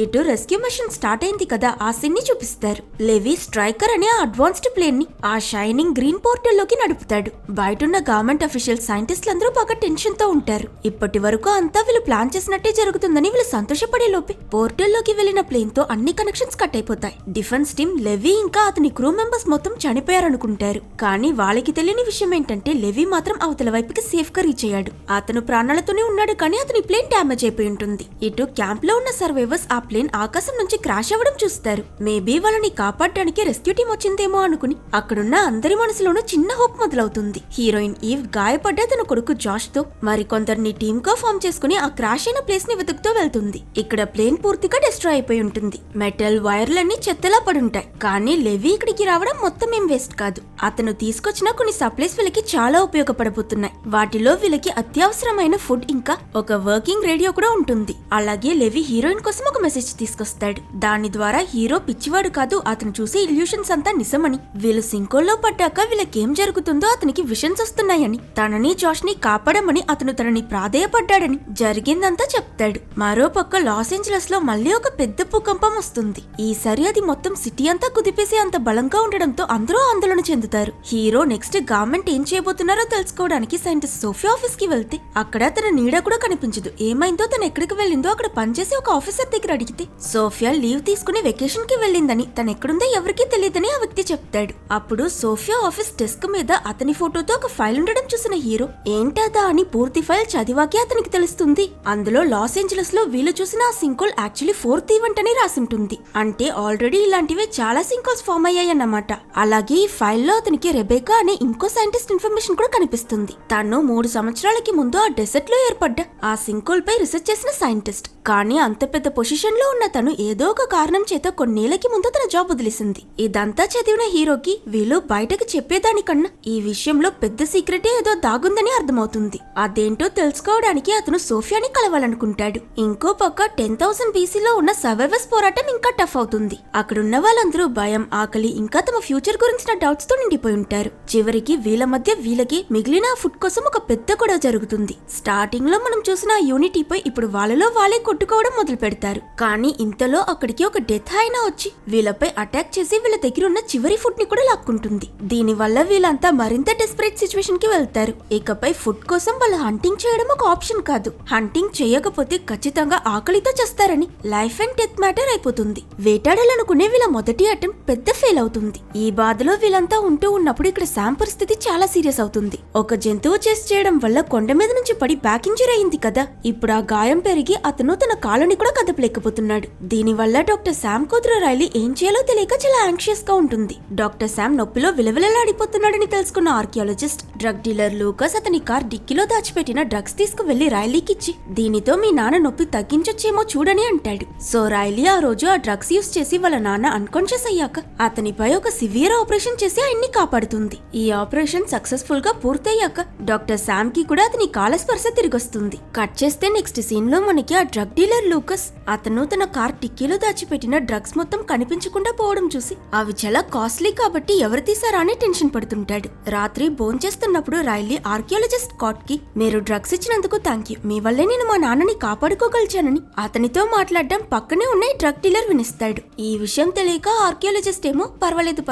S1: ఇటు రెస్క్యూ మిషన్ స్టార్ట్ అయింది కదా, ఆ సీన్ ని చూపిస్తారు. లెవీ స్ట్రైకర్ అనే అడ్వాన్స్డ్ ప్లేన్ ని ఆ షైనింగ్ గ్రీన్ పోర్టల్ లోకి నడుపుతాడు. బయటున్న గవర్నమెంట్ అఫీషియల్ సైంటిస్టులందరూ బాగా టెన్షన్ తో ఉంటారు. ఇప్పటి వరకు అంతా వీళ్ళు ప్లాన్ చేసినట్టే జరుగుతుందని వీళ్ళు సంతోషపడే లోపే పోర్టల్ లోకి వెళ్లిన ప్లేన్ తో అన్ని కనెక్షన్స్ కట్ అయిపోతాయి. డిఫెన్స్ టీం లెవీ ఇంకా అతని క్రూ మెంబర్స్ మొత్తం చనిపోయారనుకుంటారు. కానీ వాళ్ళకి తెలియని విషయం ఏంటంటే లెవీ మాత్రం అవతల వైపుకి సేఫ్ గా రీచ్ అయ్యాడు. అతను ప్రాణాలతోనే ఉన్నాడు, కానీ అతని ప్లేన్ డ్యామేజ్ అయిపోయి ఉంటుంది. ఇటు క్యాంప్ లో ఉన్న సర్వైవర్స్ ఆ ప్లేన్ ఆకాశం నుంచి క్రాష్ అవ్వడం చూస్తారు. మేబీ వాళ్ళని కాపాడడానికి రెస్క్యూ టీం వచ్చిందేమో అనుకుని అక్కడున్న అందరి మనసులోనూ చిన్న హోప్ మొదలవుతుంది. హీరోయిన్ ఈవ్ గాయపడ్డ తన కొడుకు జాష్ తో మరికొందరిని టీమ్ గా ఫామ్ చేసుకుని ఆ క్రాష్ అయిన ప్లేస్ ని వెతుకుతూ వెళ్తుంది. ఇక్కడ ప్లేన్ పూర్తిగా డిస్ట్రాయ్ అయిపోయి ఉంటుంది. మెటల్ వైర్లన్నీ చెత్తలా పడుంటాయి. కానీ లెవీ ఇక్కడికి రావడం మొత్తం ఏం వేస్ట్ కాదు. అతను తీసుకొచ్చిన కొన్ని సప్లైస్ వీళ్ళకి చాలా ఉపయోగపడబోతున్నాయి. వాటిలో వీళ్ళకి అత్యవసరమైన ఫుడ్ ఇంకా ఒక వర్కింగ్ రేడియో కూడా ఉంటుంది. అలాగే లెవీ హీరోయిన్ కోసం ఒక మెసేజ్ తీసుకొస్తాడు. దాని ద్వారా హీరో పిచ్చివాడు కాదు, అతను చూసే ఇల్యూషన్స్ అంతా నిజమని, వీళ్ళు సింకోల్లో పడ్డాక వీళ్ళకేం జరుగుతుందో అతనికి విషన్స్ వస్తున్నాయని, తనని జాష్ ని కాపాడమని అతను తనని ప్రాధేయపడ్డాడని జరిగిందంతా చెప్తాడు. మరోపక్క లాస్ ఏంజలస్ లో మళ్ళీ ఒక పెద్ద భూకంపం వస్తుంది. ఈసారి అది మొత్తం సిటీ అంతా కుదిపేసి అంత బలంగా ఉండడంతో అందరూ ఆందోళన చెందుతారు. హీరో నెక్స్ట్ గవర్నమెంట్ ఏం చేయబోతున్నారో తెలుసుకోవడానికి సైంటిస్ట్ సోఫియా ఆఫీస్ కి వెళ్తే అక్కడ తన నీడ కూడా కనిపించదు. ఏమైందో తను ఎక్కడికి వెళ్ళిందో అక్కడ పనిచేసి ఒక ఆఫీసర్ దగ్గర అడిగితే సోఫియా లీవ్ తీసుకుని వెకేషన్ కి వెళ్ళిందని, తను ఎక్కడుందో ఎవరికీ తెలియదని ఆ వ్యక్తి చెప్తాడు. అప్పుడు సోఫియా ఆఫీస్ డెస్క్ మీద అతని ఫోటోతో ఒక ఫైల్ ఉండడం చూసిన హీరో ఏంటదా అని పూర్తి ఫైల్ చదివాకే అతనికి తెలుస్తుంది. అందులో లాస్ ఏంజలస్ లో వీళ్ళు చూసిన ఆ సింకోల్ యాక్చువల్లీ 4th ఈవెంట్ అని రాసింటుంది. అంటే ఆల్రెడీ ఇలాంటివే చాలా సింకోల్స్ ఫామ్ అయ్యాయన్నమాట. అలాగే ఈ ఫైల్లో అతనికి రెబేకా అనే ఇంకో సైంటిస్ట్ ఇన్ఫర్మేషన్ కూడా కనిపిస్తుంది. తను 3 సంవత్సరాలకి ముందు ఆ డెసర్ట్ లో ఏర్పడ్డ ఆ సింకోల్ పై రీసెర్చ్ చేసిన సైంటిస్ట్. కానీ అంత పెద్ద పొజిషన్ లో ఉన్న తను ఏదో ఒక కారణం చేత కొన్నేళ్లకి ముందు తన జాబ్ వదిలేసింది. ఇదంతా చదివిన హీరోకి వీళ్ళు బయటకు చెప్పేదానికన్నా ఈ విషయంలో పెద్ద సీక్రెటే ఏదో దాగుందని అర్థమవుతుంది. అదేంటో తెలుసుకోవడానికి అతను సోఫియాని కలవాలనుకుంటాడు. ఇంకో పక్క 10,000 BCలో ఉన్న సర్వైవర్స్ పోరాటం ఇంకా టఫ్ అవుతుంది. అక్కడున్న వాళ్ళందరూ భయం, ఆకలి ఇంకా తమ ఫ్యూచర్ గురించిన డౌట్స్ తో నిండిపోయి ఉంటారు. చివరికి వీళ్ళ మధ్య వీళ్ళకి మిగిలిన ఫుడ్ కోసం ఒక పెద్ద గొడవ జరుగుతుంది. స్టార్టింగ్ లో మనం చూసిన ఆ యూనిటీపై ఇప్పుడు వాళ్ళలో వాళ్ళే కొట్టుకోవడం మొదలు పెడతారు. కానీ ఇంతలో అక్కడికి ఒక డెత్ అయినా వచ్చి వీళ్ళపై అటాక్ చేసి వీళ్ళ దగ్గర ఉన్న చివరి ఫుడ్ ని కూడా లాక్కుంటుంది. దీని వల్ల వీళ్ళంతా మరింత డెస్పరేట్ సిచ్యువేషన్ కి వెళ్తారు. ఇకపై ఫుడ్ కోసం వాళ్ళు హంటింగ్ చేయడం ఒక ఆప్షన్ కాదు. హంటింగ్ చేయకపోతే ఖచ్చితంగా ఆకలితో చేస్తారని లైఫ్ అండ్ డెత్ మ్యాటర్ అయిపోతుంది. వేటాడాలనుకునే వీళ్ళ మొదటి అటెంప్ట్ పెద్ద ఫెయిల్ అవుతుంది. ఈ బాధలో వీళ్ళంతా ఉంటూ ఉన్నప్పుడు ఇక్కడ శామ్ పరిస్థితి చాలా సీరియస్ అవుతుంది. ఒక జంతువు చేసి చేయడం వల్ల కొండ మీద నుంచి పడి బ్యాక్ ఇంజరీ అయింది కదా. ఇప్పుడు ఆ గాయం పెరిగి అతను తన కాలుని కూడా కదపలేకపోతున్నాడు. దీనివల్ల డాక్టర్ శామ్ కూతురు రైలీ ఏం చేయాలో తెలియక చాలా యాంగ్షియస్ గా ఉంటుంది. డాక్టర్ శామ్ నొప్పిలో విలవిలలాడిపోతున్నాడని తెలుసుకున్న ఆర్కియాలజిస్ట్ డ్రగ్ డీలర్ లూకస్ అతని కార్ డిక్కీలో దాచిపెట్టిన డ్రగ్స్ తీసుకువెళ్లి రైలీకిచ్చి దీనితో మీ నాన్న నొప్పి తగ్గించొచ్చేమో చూడని అంటాడు. సో రైలీ ఆ రోజు ఆ డ్రగ్స్ యూస్ చేసి వాళ్ళ నాన్న అన్కాన్షియస్ అయ్యాక అతనిపై ఒక సివియర్ ఆపరేషన్ చేసి ఆయన్ని కాపాడుతుంది. ఈ ఆపరేషన్ సక్సెస్ఫుల్ గా పూర్తయ్యాక డాక్టర్ శామ్ కి కూడా అతని కాల స్పర్శ తిరిగొస్తుంది. కట్ చేస్తే నెక్స్ట్ సీన్ లో మనకి ఆ డ్రగ్ డీలర్ లూకస్ అతను తన కార్ టిక్కీలో దాచిపెట్టిన డ్రగ్స్ మొత్తం కనిపించకుండా పోవడం చూసి అవి చాలా కాస్ట్లీ కాబట్టి ఎవరు తీసారా అని టెన్షన్ పడుతుంటాడు. రాత్రి భోంచేస్తున్నప్పుడు రైలీ ఆర్కియాలజిస్ట్ కాట్ కి మీరు డ్రగ్స్ ఇచ్చినందుకు థ్యాంక్ యూ, మీ వల్లే నేను మా నాన్నని కాపాడుకోగలిచానని అతనితో మాట్లాడడం పక్కనే ఉన్న డ్రగ్ డీలర్ వినిస్తాడు. ఈ విషయం తెలియక ఆర్కియాలజిస్ట్ ఏమో పర్వాలేదు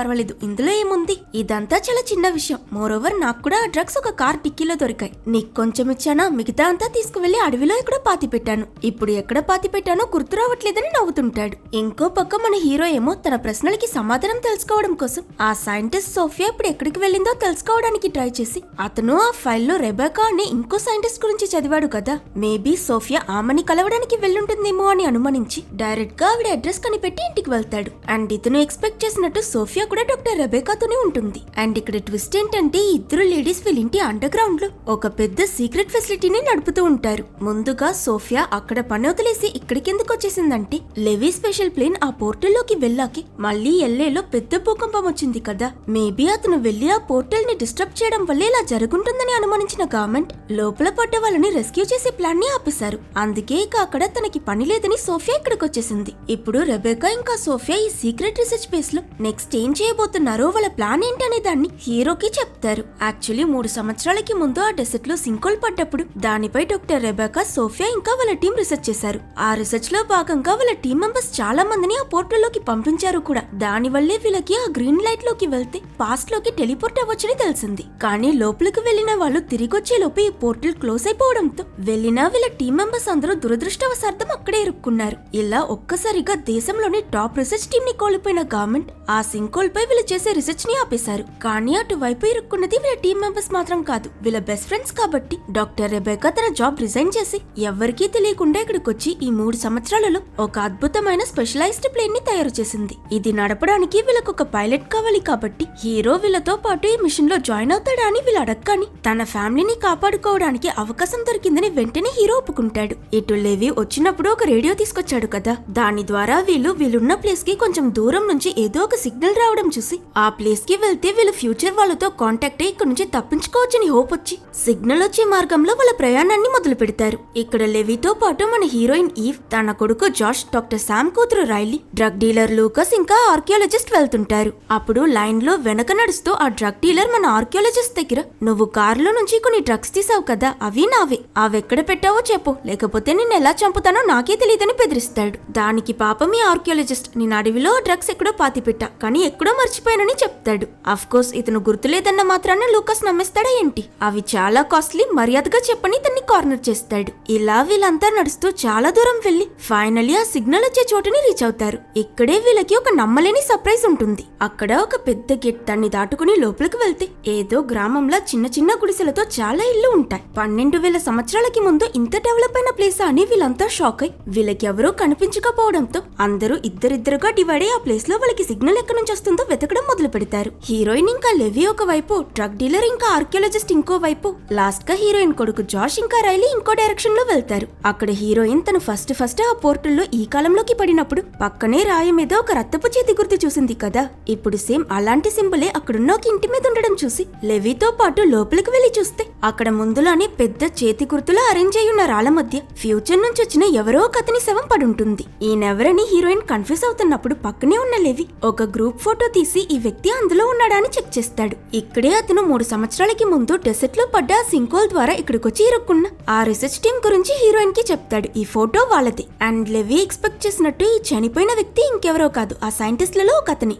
S1: ఇందులో ఏముంది, ఇదంతా చాలా చిన్న విషయం, మోరోవర్ నాకు కూడా ఆ డ్రగ్స్ ఒక కార్ టిక్కీలో దొరికాయి, నీకు కొంచెం ఇచ్చానా, మిగతా అంతా తీసుకువెళ్లి అడవిలో ఎక్కడ పాతి పెట్టాను, ఇప్పుడు ఎక్కడ పాతి పెట్టానో గుర్తు రావట్లేదని నవ్వుతుంటాడు. ఇంకో పక్క మన హీరో ఏమో తన ప్రశ్నలకి సమాధానం తెలుసుకోవడం కోసం ఆ సైంటిస్ట్ సోఫియా ఇప్పుడు ఎక్కడికి వెళ్ళిందో తెలుసుకోవడానికి ట్రై చేసి అతను ఆ ఫైల్లో రెబేకా అనే ఇంకో సైంటిస్ట్ గురించి చదివాడు కదా, మేబీ సోఫియా ఆమెని కలవడానికి వెళ్ళుంటుందేమో అని అనుమానించి డైరెక్ట్ గా ఆవిడ అడ్రస్ కనిపెట్టి ఇంటికి వెళ్తాడు. అండ్ ఇతను ఎక్స్పెక్ట్ చేసినట్టు సోఫియా కూడా డాక్టర్ రెబేకాతోనే ఉంటుంది. అండ్ ఇక్కడ ట్విస్ట్ ఏంటంటే ఇద్దరు లేడీస్ వీళ్ళింటి అండర్ గ్రౌండ్ లో ఒక పెద్ద సీక్రెట్ ఫెసిలిటీని నడుపుతూ ఉంటారు. ముందుగా సోఫియా అక్కడ పని వదిలేసి ఇక్కడికెందుకు వచ్చేసిందంటే లెవీ స్పెషల్ ప్లేన్ ఆ పోర్టల్ లోకి వెళ్ళాకి మళ్ళీ ఎల్ఏలో పెద్ద భూకంపం వచ్చింది కదా, మేబీ అతను వెళ్లి ఆ పోర్టల్ ని డిస్టర్బ్ చేయడం వల్ల ఇలా జరుగుతుందని అనుమానించిన గవర్నమెంట్ లోపల పడ్డ వాళ్ళని రెస్క్యూ చేసే ప్లాన్ ని ఆపేశారు. అందుకే ఇక అక్కడ తనకి పని లేదని సోఫియా ఇక్కడికి వచ్చేసింది. ఇప్పుడు రెబేకా ఇంకా సోఫియా ఈ సీక్రెట్ రీసెర్చ్ బేస్ లో నెక్స్ట్ ఏం చేయబోతున్నారో వాళ్ళ ప్లాన్ ఏంటనే దాన్ని హీరోకి చెప్తారు. యాక్చువల్లీ 3 సంవత్సరాలకి ముందు ఆ డెసర్ట్ లో సింకోల్ పడ్డప్పుడు దానిపై డాక్టర్ రెబేకా, సోఫియా ఇంకా వాళ్ళ టీం రీసెర్చ్ చేశారు. ఆ రీసెర్చ్ లో భాగంగా వాళ్ళ టీం మెంబర్స్ చాలా మందిని ఆ పోర్టల్ లోకి పంపించారు కూడా. దాని వల్లే వీళ్ళకి ఆ గ్రీన్ లైట్ లోకి వెళ్తే పాస్ట్ లోకి టెలిపోర్ట్ అవ్వచ్చని తెలిసింది. కానీ లోపలికి వెళ్లిన వాళ్ళు తిరిగి వచ్చే లోపు ఈ పోర్టల్ క్లోజ్ అయిపోవడంతో వెళ్ళిన వీళ్ళ టీం మెంబర్స్ అందరూ దురదృష్టవశార్థం అక్కడే ఇరుక్కున్నారు. ఇలా ఒక్కసారిగా దేశంలోని టాప్ రీసెర్చ్ టీం ని కోల్పోయిన గవర్నమెంట్ ఆ సింకోల్ పై వీళ్ళు చేసే రీసెర్చ్ ని ఆపేశారు. కానీ అటువైపు ఇరుక్కున్నది వీళ్ళ టీం మెంబర్స్ మాత్రం కాదు, వీళ్ళ బెస్ట్ ఫ్రెండ్స్ కాబట్టి డాక్టర్ రెబేకా తన జాబ్ రిజైన్ చేసి ఎవరికీ తెలియకుండా ఇక్కడికి వచ్చి ఈ 3 సంవత్సరాలలో ఒక అద్భుతమైన స్పెషలైజ్డ్ ప్లేన్ ని తయారు చేసింది. ఇది నడపడానికి వీళ్ళకు ఒక పైలట్ కావాలి కాబట్టి హీరో వీళ్ళతో పాటు ఈ మిషన్ లో జాయిన్ అవుతాడా అని వీళ్ళు అడగగాని తన ఫ్యామిలీని కాపాడుకోవడానికి అవకాశం దొరికిందని వెంటనే హీరో ఒప్పుకుంటాడు. ఇటు లేవి వచ్చినప్పుడు ఒక రేడియో తీసుకొచ్చాడు కదా, దాని ద్వారా వీళ్ళున్న ప్లేస్ కి కొంచెం దూరం నుంచి ఏదో ఒక సిగ్నల్ రావడం చూసి ఆ ప్లేస్ కి వెళ్తే వీళ్ళు ఫ్యూచర్ వాళ్ళతో కాంటాక్ట్ అయ్యి ఇక్కడ నుంచి తప్పించుకోవచ్చని హోప్ వచ్చి సిగ్నల్ వచ్చే మార్గంలో వాళ్ళ ప్రయాణాన్ని మొదలు పెడతారు. ఇక్కడ లెవీతో పాటు మన హీరోయిన్ ఈవ్, తన కొడుకు కొడుకు జాష్, డాక్టర్ శామ్ కూతురు రైలీ, డ్రగ్ డీలర్ లూకస్ ఇంకా ఆర్కియాలజిస్ట్ వెళ్తుంటారు. అప్పుడు లైన్ లో వెనక నడుస్తూ ఆ డ్రగ్ డీలర్ మన ఆర్కియాలజిస్ట్ దగ్గర, నువ్వు కారులో నుంచి కొన్ని డ్రగ్స్ తీసావు కదా, అవి నావే, అవెక్కడ పెట్టావో చెప్పు, లేకపోతే నేను ఎలా చంపుతానో నాకే తెలియదని బెదిరిస్తాడు. దానికి పాపం ఈ ఆర్కియాలజిస్ట్, నేను అడవిలో డ్రగ్స్ ఎక్కడో పాతిపెట్టా, కానీ ఎక్కడో మర్చిపోయానని చెప్తాడు. అఫ్ కోర్స్ ఇతను గుర్తులేదన్న మాత్రాన లూకస్ నమ్మేస్తాడా ఏంటి? అవి చాలా కాస్ట్లీ, మర్యాదగా చెప్పని తన్ని కార్నర్ చేస్తాడు. ఇలా వీళ్ళంతా నడుస్తూ చాలా దూరం వెళ్లి ఫైనలీ ఆ సిగ్నల్ వచ్చే చోటుని రీచ్ అవుతారు. ఇక్కడే వీళ్ళకి ఒక నమ్మలేని సర్ప్రైజ్ ఉంటుంది. అక్కడ ఒక పెద్ద గేట్, దాన్ని దాటుకుని లోపలికి వెళ్తే ఏదో గ్రామంలో చిన్న చిన్న గుడిసెలతో చాలా ఇల్లు ఉంటాయి. 12,000 సంవత్సరాలకి ముందు ఇంత డెవలప్ అయిన ప్లేస్ అని వీళ్ళంతా షాక్ అయి వీళ్ళకి ఎవరూ కనిపించకపోవడంతో అందరూ ఇద్దరిద్దరుగా డివైడ్ అయ్యి ఆ ప్లేస్ లో వాళ్ళకి సిగ్నల్ ఎక్కడి నుంచి వస్తుందో వెతకడం మొదలు పెడతారు. హీరోయిన్ ఇంకా లెవీ ఒక వైపు, డ్రగ్ డీలర్ ఇంకా ఆర్కియాలజిస్ట్ ఇంకో వైపు, లాస్ట్ గా హీరోయిన్ కొడుకు జాష్ ఇంకా రైలీ ఇంకో డైరెక్షన్ లో వెళ్తారు. అక్కడ హీరోయిన్ తను ఫస్ట్ ఆ పోర్టల్లో ఈ కాలంలోకి పడినప్పుడు పక్కనే రాయి మీద ఒక రక్తపు చేతి గుర్తు చూసింది కదా, ఇప్పుడు సేమ్ అలాంటి సింబలే అక్కడున్న ఒక ఇంటి మీద ఉండడం చూసి లెవీతో పాటు లోపలికి వెళ్లి చూస్తే అక్కడ ముందులోనే పెద్ద చేతి గుర్తులో అరేంజ్ అయి ఉన్న రాళ్ల మధ్య ఫ్యూచర్ నుంచి వచ్చిన ఎవరో ఒక అతని శవం పడుంటుంది. ఈయనెవరని హీరోయిన్ కన్ఫ్యూజ్ అవుతున్నప్పుడు పక్కనే ఉన్న లెవీ ఒక గ్రూప్ ఫోటో తీసి ఈ వ్యక్తి అందులో ఉన్నాడా అని చెక్ చేస్తాడు. ఇక్కడే అతను 3 సంవత్సరాలకి ముందు డెసర్ట్ లో పడ్డ సింకోల్ ద్వారా ఇక్కడికొచ్చి ఇరుక్కున్న ఆ రీసెర్చ్ టీమ్ గురించి హీరోయిన్ కి చెప్తాడు. ఈ ఫోటో వాళ్ళది. అండ్ లెవీ ఎక్స్పెక్ట్ చేసినట్టు ఈ చనిపోయిన వ్యక్తి ఇంకెవరో కాదు, ఆ సైంటిస్ట్లలో ఒక అతని.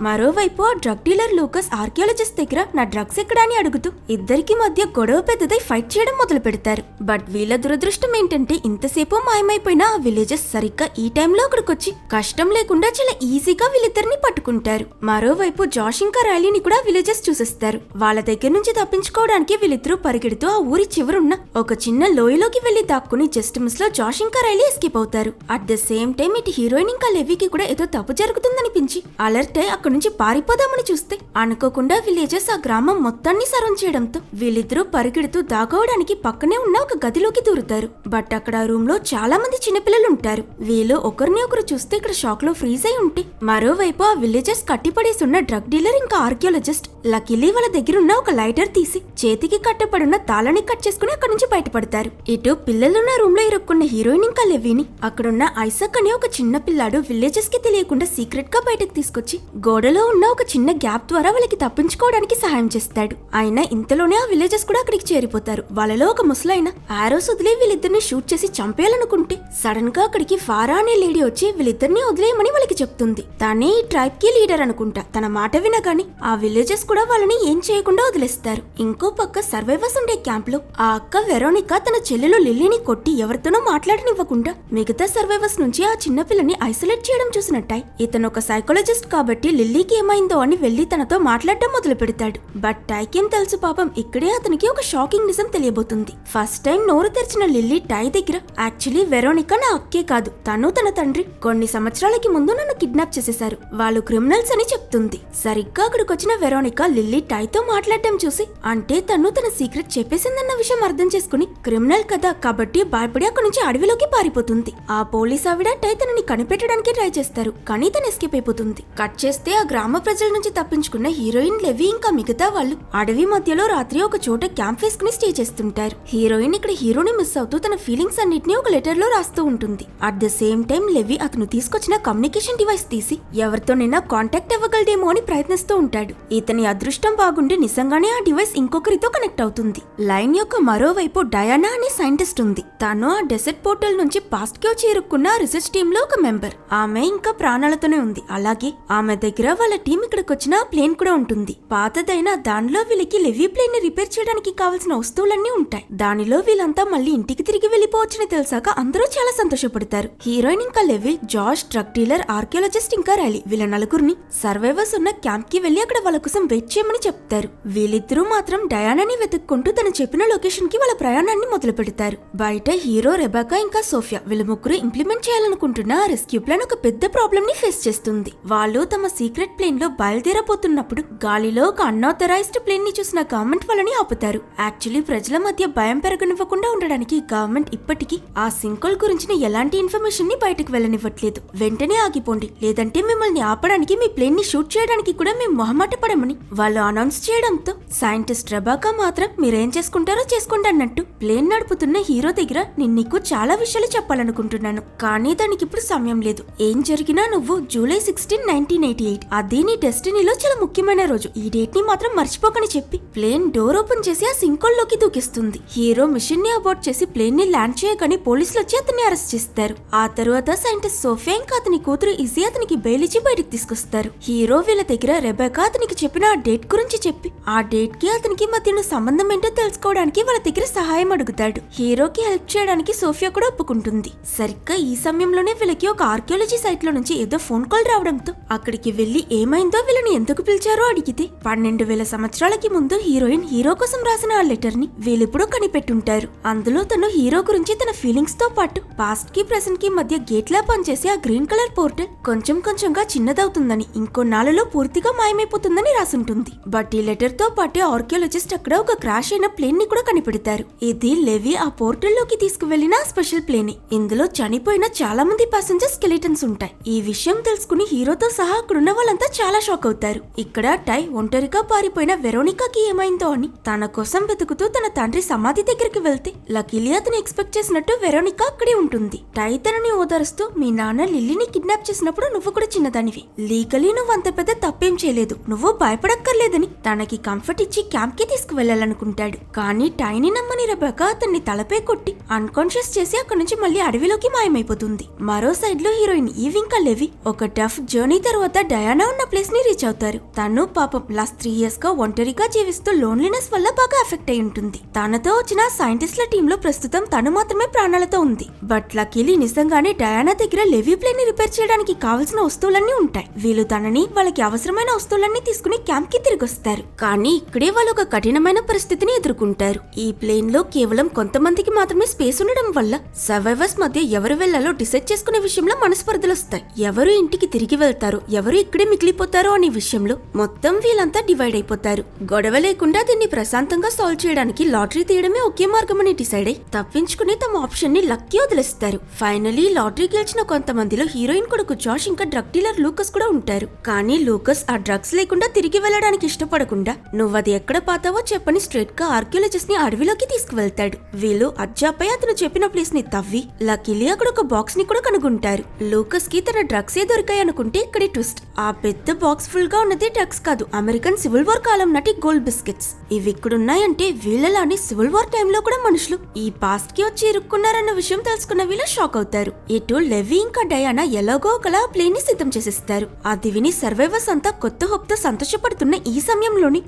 S1: మరోవైపు ఆ డ్రగ్ డీలర్ లూకస్ ఆర్కియాలజిస్ట్ దగ్గర నా డ్రగ్స్ ఎక్కడా అని అడుగుతూ ఇద్దరికి మధ్య గొడవ పెద్దదై ఫైట్ చేయడం మొదలు పెడతారు. బట్ వీళ్ళ దురదృష్టం ఏంటంటే ఇంతసేపు మాయమైపోయిన ఆ విలేజెస్ సరిగ్గా ఈ టైంలో అక్కడికొచ్చి కష్టం లేకుండా చాలా ఈజీగా వీళ్ళిద్దరిని పట్టుకుంటారు. మరోవైపు జాష్ ఇంకా రైలీని కూడా విలేజెస్ చూసేస్తారు. వాళ్ళ దగ్గర నుంచి తప్పించుకోవడానికి వీళ్ళిద్దరూ పరిగెడుతూ ఆ ఊరి చివరున్న ఒక చిన్న లోయలోకి వెళ్లి దాక్కుని జస్ట్ మిస్ లో జాష్ ఇంకా రైలీ ఎస్కేప్ అవుతారు. అట్ ద సేమ్ టైం ఇటు హీరోయిన్ ఇంకా లెవీకి కూడా ఏదో తప్పు జరుగుతుందనిపించి అలర్ట్ అయి అక్కడి నుంచి పారిపోదామని చూస్తే అనుకోకుండా విలేజెస్ ఆ గ్రామం మొత్తాన్ని సరౌండ్ చేయడంతో వీళ్ళిద్దరూ పరిగెడుతూ దాగవడానికి పక్కనే ఉన్న ఒక గదిలోకి దూరుతారు. బట్ అక్కడ ఆ రూమ్ లో చాలా మంది చిన్నపిల్లలు ఉంటారు. వీళ్ళు ఒకరిని ఒకరు చూస్తే ఇక్కడ షాక్ లో ఫ్రీజ్ అయి ఉంటే మరోవైపు ఆ విలేజెస్ కట్టిపడేసున్న డ్రగ్ డీలర్ ఇంకా ఆర్కియాలజిస్ట్ లక్కీలీ వాళ్ళ దగ్గర ఉన్న ఒక లైటర్ తీసి చేతికి కట్టపడున్న తాళాన్ని కట్ చేసుకుని అక్కడి నుంచి బయటపడతారు. ఇటు పిల్లలున్న రూమ్ లో ఇరుక్కున్న హీరోయిన్ ఇంకా లెవీని అక్కడున్న ఐసక్ అనే ఒక చిన్న పిల్లాడు విలేజెస్ కి తెలియకుండా సీక్రెట్ గా బయటకు తీసుకొచ్చి గోడలో ఉన్న ఒక చిన్న గ్యాప్ ద్వారా వాళ్ళకి తప్పించుకోవడానికి సహాయం చేస్తాడు. అయినా ఇంతలోనే ఆ విలేజెస్ కూడా అక్కడికి చేరిపోతారు. వాళ్ళలో ఒక ముసలైన ఆరోస్ వదిలే వీళ్ళిద్దరిని షూట్ చేసి చంపేయాలనుకుంటే సడన్ గా అక్కడికి ఫారా అనే లేడీ వచ్చి వీళ్ళిద్దరిని వదిలేయమని వాళ్ళకి చెప్తుంది. తనే ఈ ట్రైబ్ కి లీడర్ అనుకుంటా. తన మాట వినగానే ఆ విలేజెస్ కూడా వాళ్ళని ఏం చేయకుండా వదిలేస్తారు. ఇంకో పక్క సర్వైవర్స్ ఉండే క్యాంప్ లో ఆ అక్క వెరోనికా తన చెల్లెలు లిల్లీని కొట్టి ఎవరితోనో మాట్లాడనివ్వకుండా మిగతా సర్వైవర్స్ నుంచి ఆ చిన్న పిల్లని ఐసోలేట్ చేయడం చూసినట్టాయి. ఇతను ఒక సైకాలజిస్ట్ కాబట్టి లిల్లీకి ఏమైందో అని వెళ్లి తనతో మాట్లాడటం మొదలు పెడతాడు. బట్ టైకేం తెలుసు పాపం, ఇక్కడే అతనికి ఒక షాకింగ్ నిజం తెలియబోతుంది. ఫస్ట్ టైం నోరు తెరిచిన లిల్లీ టై దగ్గర యాక్చువల్లీ వెరోనికా నా అక్కే కాదు, తను తన తండ్రి కొన్ని సంవత్సరాలకి ముందు నన్ను కిడ్నాప్ చేసేశారు, వాళ్ళు క్రిమినల్స్ అని చెప్తుంది. సరిగ్గా అక్కడికి వచ్చిన వెరోనికా లిల్లీ టైతో మాట్లాడటం చూసి అంటే తను తన సీక్రెట్ చెప్పేసిందన్న విషయం అర్థం చేసుకుని క్రిమినల్ కదా కాబట్టి భయపడి అక్కడి నుంచి అడవిలోకి పారిపోతుంది. ఆ పోలీస్ ఆవిడ టై తనని కనిపెట్టడానికి ట్రై చేస్తారు, కానీ తను ఎస్కేప్ అయిపోతుంది. కట్ చేస్తే ఆ గ్రామ ప్రజల నుంచి తప్పించుకున్న హీరోయిన్ లెవీ ఇంకా మిగతా వాళ్ళు అడవి మధ్యలో రాత్రి ఒక చోట క్యాంప్ వేసుకుని స్టే చేస్తుంటారు. హీరోయిన్ ఇక్కడ హీరోని మిస్ అవుతూ తన ఫీలింగ్స్ అన్నిటినీ ఒక లెటర్ లో రాస్తూ ఉంటుంది. At the same time levy అతను తీసుకొచ్చిన కమ్యూనికేషన్ డివైస్ తీసి ఎవరితోనైనా కాంటాక్ట్ అవ్వగలదేమో అని ప్రయత్నిస్తూ ఉంటాడు. ఇతని అదృష్టం బాగుండి నిజంగానే ఆ డివైస్ ఇంకొకరితో కనెక్ట్ అవుతుంది. లైన్ యొక్క మరోవైపు డయానా అనే సైంటిస్ట్ ఉంది. తను ఆ డెసర్ట్ పోర్టల్ నుంచి పాస్ట్ కి వచ్చి ఇరుక్కున్న రీసెర్చ్ టీమ్ లో ఒక మెంబర్. ఆమె ఇంకా ప్రాణాలతోనే ఉంది. అలాగే ఆమె దగ్గర వాళ్ళ టీం ఇక్కడికి వచ్చిన ప్లేన్ కూడా ఉంటుంది. పాతదైనా దానిలో వీళ్ళకి లెవీ ప్లేన్ ని రిపేర్ చేయడానికి కావాల్సిన వస్తువులన్నీ ఉంటాయి. దానిలో వీళ్ళంతా మళ్ళీ ఇంటికి తిరిగి వెళ్లిపోవచ్చని తెలిసాక అందరూ చాలా సంతోషపడతారు. హీరోయిన్ ఇంకా levy, Josh, drug dealer, archaeologist ఇంకా రైలీ వీళ్ళ నలుగురిని సర్వైవర్స్ ఉన్న క్యాంప్ కి వెళ్లి అక్కడ వాళ్ళ కోసం వెయిట్ చేయమని చెప్తారు. వీళ్ళిద్దరూ మాత్రం డయానాని వెతుక్కుంటూ తను చెప్పిన లొకేషన్ కి వాళ్ళ ప్రయాణాన్ని మొదలు పెడతారు. బయట హీరో, రెబెకా ఇంకా సోఫియా వీళ్ళ ముగ్గురు ఇంప్లిమెంట్ చేయాలనుకుంటున్న రెస్క్యూ ప్లాన్ ఒక పెద్ద ప్రాబ్లమ్ ని ఫేస్ చేస్తుంది. వాళ్ళు తమ సీక్రెట్ సీక్రెట్ ప్లేన్ లో బయలుదేరబోతున్నప్పుడు గాలిలో ఒక అన్ఆథరైజ్డ్ ప్లేన్ ని చూసిన గవర్నమెంట్ వాళ్ళని ఆపుతారు. యాక్చువల్లీ ప్రజల మధ్య భయం పెరగనివ్వకుండా ఉండడానికి గవర్నమెంట్ ఇప్పటికీ ఆ సింకోల్ గురించిన ఎలాంటి ఇన్ఫర్మేషన్ ని బయటకు వెళ్ళనివ్వట్లేదు. వెంటనే ఆగిపోండి, లేదంటే మిమ్మల్ని ఆపడానికి మీ ప్లేన్ ని షూట్ చేయడానికి కూడా మేము మొహమాట పడమని వాళ్ళు అనౌన్స్ చేయడంతో సైంటిస్ట్ రెబాకా మాత్రం మీరేం చేసుకుంటారో చేసుకోండి అన్నట్టు ప్లేన్ నడుపుతున్న హీరో దగ్గర నేను నీకు చాలా విషయాలు చెప్పాలనుకుంటున్నాను, కానీ దానికి ఇప్పుడు సమయం లేదు. ఏం జరిగినా నువ్వు జూలై 16, 1988 అదే నీ డెస్టినీలో చాలా ముఖ్యమైన రోజు, ఈ డేట్ ని మాత్రం మర్చిపోకని చెప్పి ప్లేన్ డోర్ ఓపెన్ చేసి ఆ సింకోల్ లోకి దూకిస్తుంది. హీరో మిషన్ ని అబార్ట్ చేసి ప్లేన్ ని ల్యాండ్ చేయగానే పోలీసులు వచ్చి అతన్ని అరెస్ట్ చేస్తారు. ఆ తర్వాత సైంటిస్ట్ సోఫియా ఇంకా అతని కూతురు ఇజీ అతనికి బెయిల్ ఇచ్చి బయటకు తీసుకొస్తారు. హీరో వీళ్ళ దగ్గర రెబెకా అతనికి చెప్పిన ఆ డేట్ గురించి చెప్పి ఆ డేట్ కి అతనికి మధ్యన సంబంధం ఏంటో తెలుసుకోవడానికి వాళ్ళ దగ్గర సహాయం అడుగుతాడు. హీరోకి హెల్ప్ చేయడానికి సోఫియా కూడా ఒప్పుకుంటుంది. సరిగ్గా ఈ సమయంలోనే వీళ్ళకి ఒక ఆర్కియాలజీ సైట్ లో నుంచి ఏదో ఫోన్ కాల్ రావడంతో అక్కడికి వెళ్లి ఏమైందో వీళ్ళని ఎందుకు పిలిచారో అడిగితే 12,000 సంవత్సరాలకి ముందు హీరోయిన్ హీరో కోసం రాసిన ఆ లెటర్ ని వీళ్ళిప్పుడు కనిపెట్టుంటారు. అందులో తను హీరో గురించి తన ఫీలింగ్స్ తో పాటు పాస్ట్ కి ప్రెసెంట్ కి మధ్య గేట్ లా పనిచేసి ఆ గ్రీన్ కలర్ పోర్టల్ కొంచెం కొంచెంగా చిన్నదవుతుందని, ఇంకో నాలుగులో పూర్తిగా మాయమైపోతుందని రాసుంటుంది. బట్ ఈ లెటర్ తో పాటు ఆర్కియాలజిస్ట్ అక్కడ ఒక క్రాష్ అయిన ప్లేన్ ని కూడా కనిపెడతారు. ఇది లెవి ఆ పోర్టల్ లోకి తీసుకువెళ్లిన స్పెషల్ ప్లేన్. ఇందులో చనిపోయిన చాలా మంది ప్యాసింజర్స్ స్కెలిటన్స్ ఉంటాయి. ఈ విషయం తెలుసుకుని హీరోతో సహా అక్కడున్న వాళ్ళంతా చాలా షాక్ అవుతారు. ఇక్కడ టై ఒంటరిగా పారిపోయిన వెరోనికాకి ఏమైందో అని తన కోసం వెతుకుతూ తన తండ్రి సమాధి దగ్గరికి వెళ్తే లకీలీ అతను ఎక్స్పెక్ట్ చేసినట్టు వెరోనికా అక్కడే ఉంటుంది. టై తనని ఓదారుస్తూ మీ నాన్న లిల్లీని కిడ్నాప్ చేసినప్పుడు నువ్వు కూడా చిన్నదానివి, లీగలీ నువ్వు అంత పెద్ద తప్పేం చేయలేదు, నువ్వు భయపడక్కర్లేదని తనకి కంఫర్ట్ ఇచ్చి క్యాంప్ కి తీసుకువెళ్లాలనుకుంటాడు. కానీ టైని నమ్మని రెబెకా అతన్ని తలపై కొట్టి అన్కాన్షియస్ చేసి అక్కడి నుంచి మళ్ళీ అడవిలోకి మాయమైపోతుంది. మరో సైడ్ లో హీరోయిన్ ఈవ్ ఇంకా లెవి ఒక టఫ్ జర్నీ తర్వాత డయానా ఉన్న ప్లేస్ ని రీచ్ అవుతారు. తను పాపం లాస్ట్ 3 years గా ఒంటరిగా జీవిస్తూ లోన్లీనెస్ వల్ల బాగా ఎఫెక్ట్ అయి ఉంటుంది. తనతో వచ్చిన సైంటిస్ట్ల టీమ్ లో ప్రస్తుతం తను మాత్రమే ప్రాణాలతో ఉంది. బట్ లకీలీ నిజంగానే డయానా దగ్గర లెవి ప్లేన్ ని రిపేర్ చేయడానికి కావాల్సిన వస్తువులన్నీ ఉంటాయి. వీళ్ళు తనని వాళ్ళకి అవసరమైన వస్తువులన్నీ తీసుకుని క్యాంప్ కి తిరిగి వస్తారు. కానీ ఇక్కడే వాళ్ళు ఒక కఠినమైన పరిస్థితిని ఎదుర్కొంటారు. ఈ ప్లేన్ లో కేవలం కొంతమందికి మాత్రమే స్పేస్ ఉండడం వల్ల సర్వైవర్స్ మధ్య ఎవరు వెళ్లాలో డిసైడ్ చేసుకునే విషయంలో మనస్పర్ధలు వస్తాయి. ఎవరు ఇంటికి తిరిగి వెళ్తారు, ఎవరు ఇక్కడే మిగిలిపోతారో అనే విషయంలో మొత్తం వీళ్ళంతా డివైడ్ అయిపోతారు. గొడవ లేకుండా దీన్ని ప్రశాంతంగా సాల్వ్ చేయడానికి లాటరీ తీయడమే ఒకే మార్గం అని డిసైడ్ అయి తప్పించుకుని తమ ఆప్షన్ ని లక్కీ వదిలేస్తారు. ఫైనలీ లాటరీ గెలిచిన కొంతమందిలో హీరోయిన్ కొడుకు జాష్ ఇంకా డ్రగ్ డీలర్ లూకస్ కూడా ఉంటారు. కానీ లూకస్ ఆ డ్రగ్స్ లేకుండా తిరిగి వెళ్లడానికి ఇష్టపడకుండా నువ్వది ఎక్కడ పాతావో చెప్పని స్ట్రేట్ గా ఆర్కియాలజిస్ట్ ని అడవిలోకి తీసుకువెళ్తాడు. వీళ్ళు అజ్జాపై అతను చెప్పిన ప్లేస్ ని తవ్వి లక్కీలీ అక్కడ ఒక బాక్స్ ని కూడా కనుగొంటారు. లూకస్ కి తన డ్రగ్స్ ఏ దొరికాయి అనుకుంటే ఇక్కడే ట్విస్ట్. ఆ పెద్ద బాక్స్ ఫుల్ గా ఉన్నది డ్రగ్స్ కాదు, అమెరికన్ సివిల్ వార్ కాలం నాటి గోల్డ్ బిస్కెట్స్. ఇవి ఇక్కడున్నాయంటే వీళ్ళలానే సివిల్ వార్ టైంలో కూడా మనుషులు ఈ పాస్ట్ కి వచ్చి ఇరుక్కున్నారన్న విషయం తెలుసుకున్న వీళ్ళు షాక్ అవుతారు. ఇటు లెవి ఇంకా డయానా ఎలాగో ఒకలా ప్లేన్ ని సిద్ధం చేసేస్తారు. అది విని సర్వైవర్స్ అంతా కొత్త హోప్ తో సంతోషపడుతున్న ఈ సమయంలోని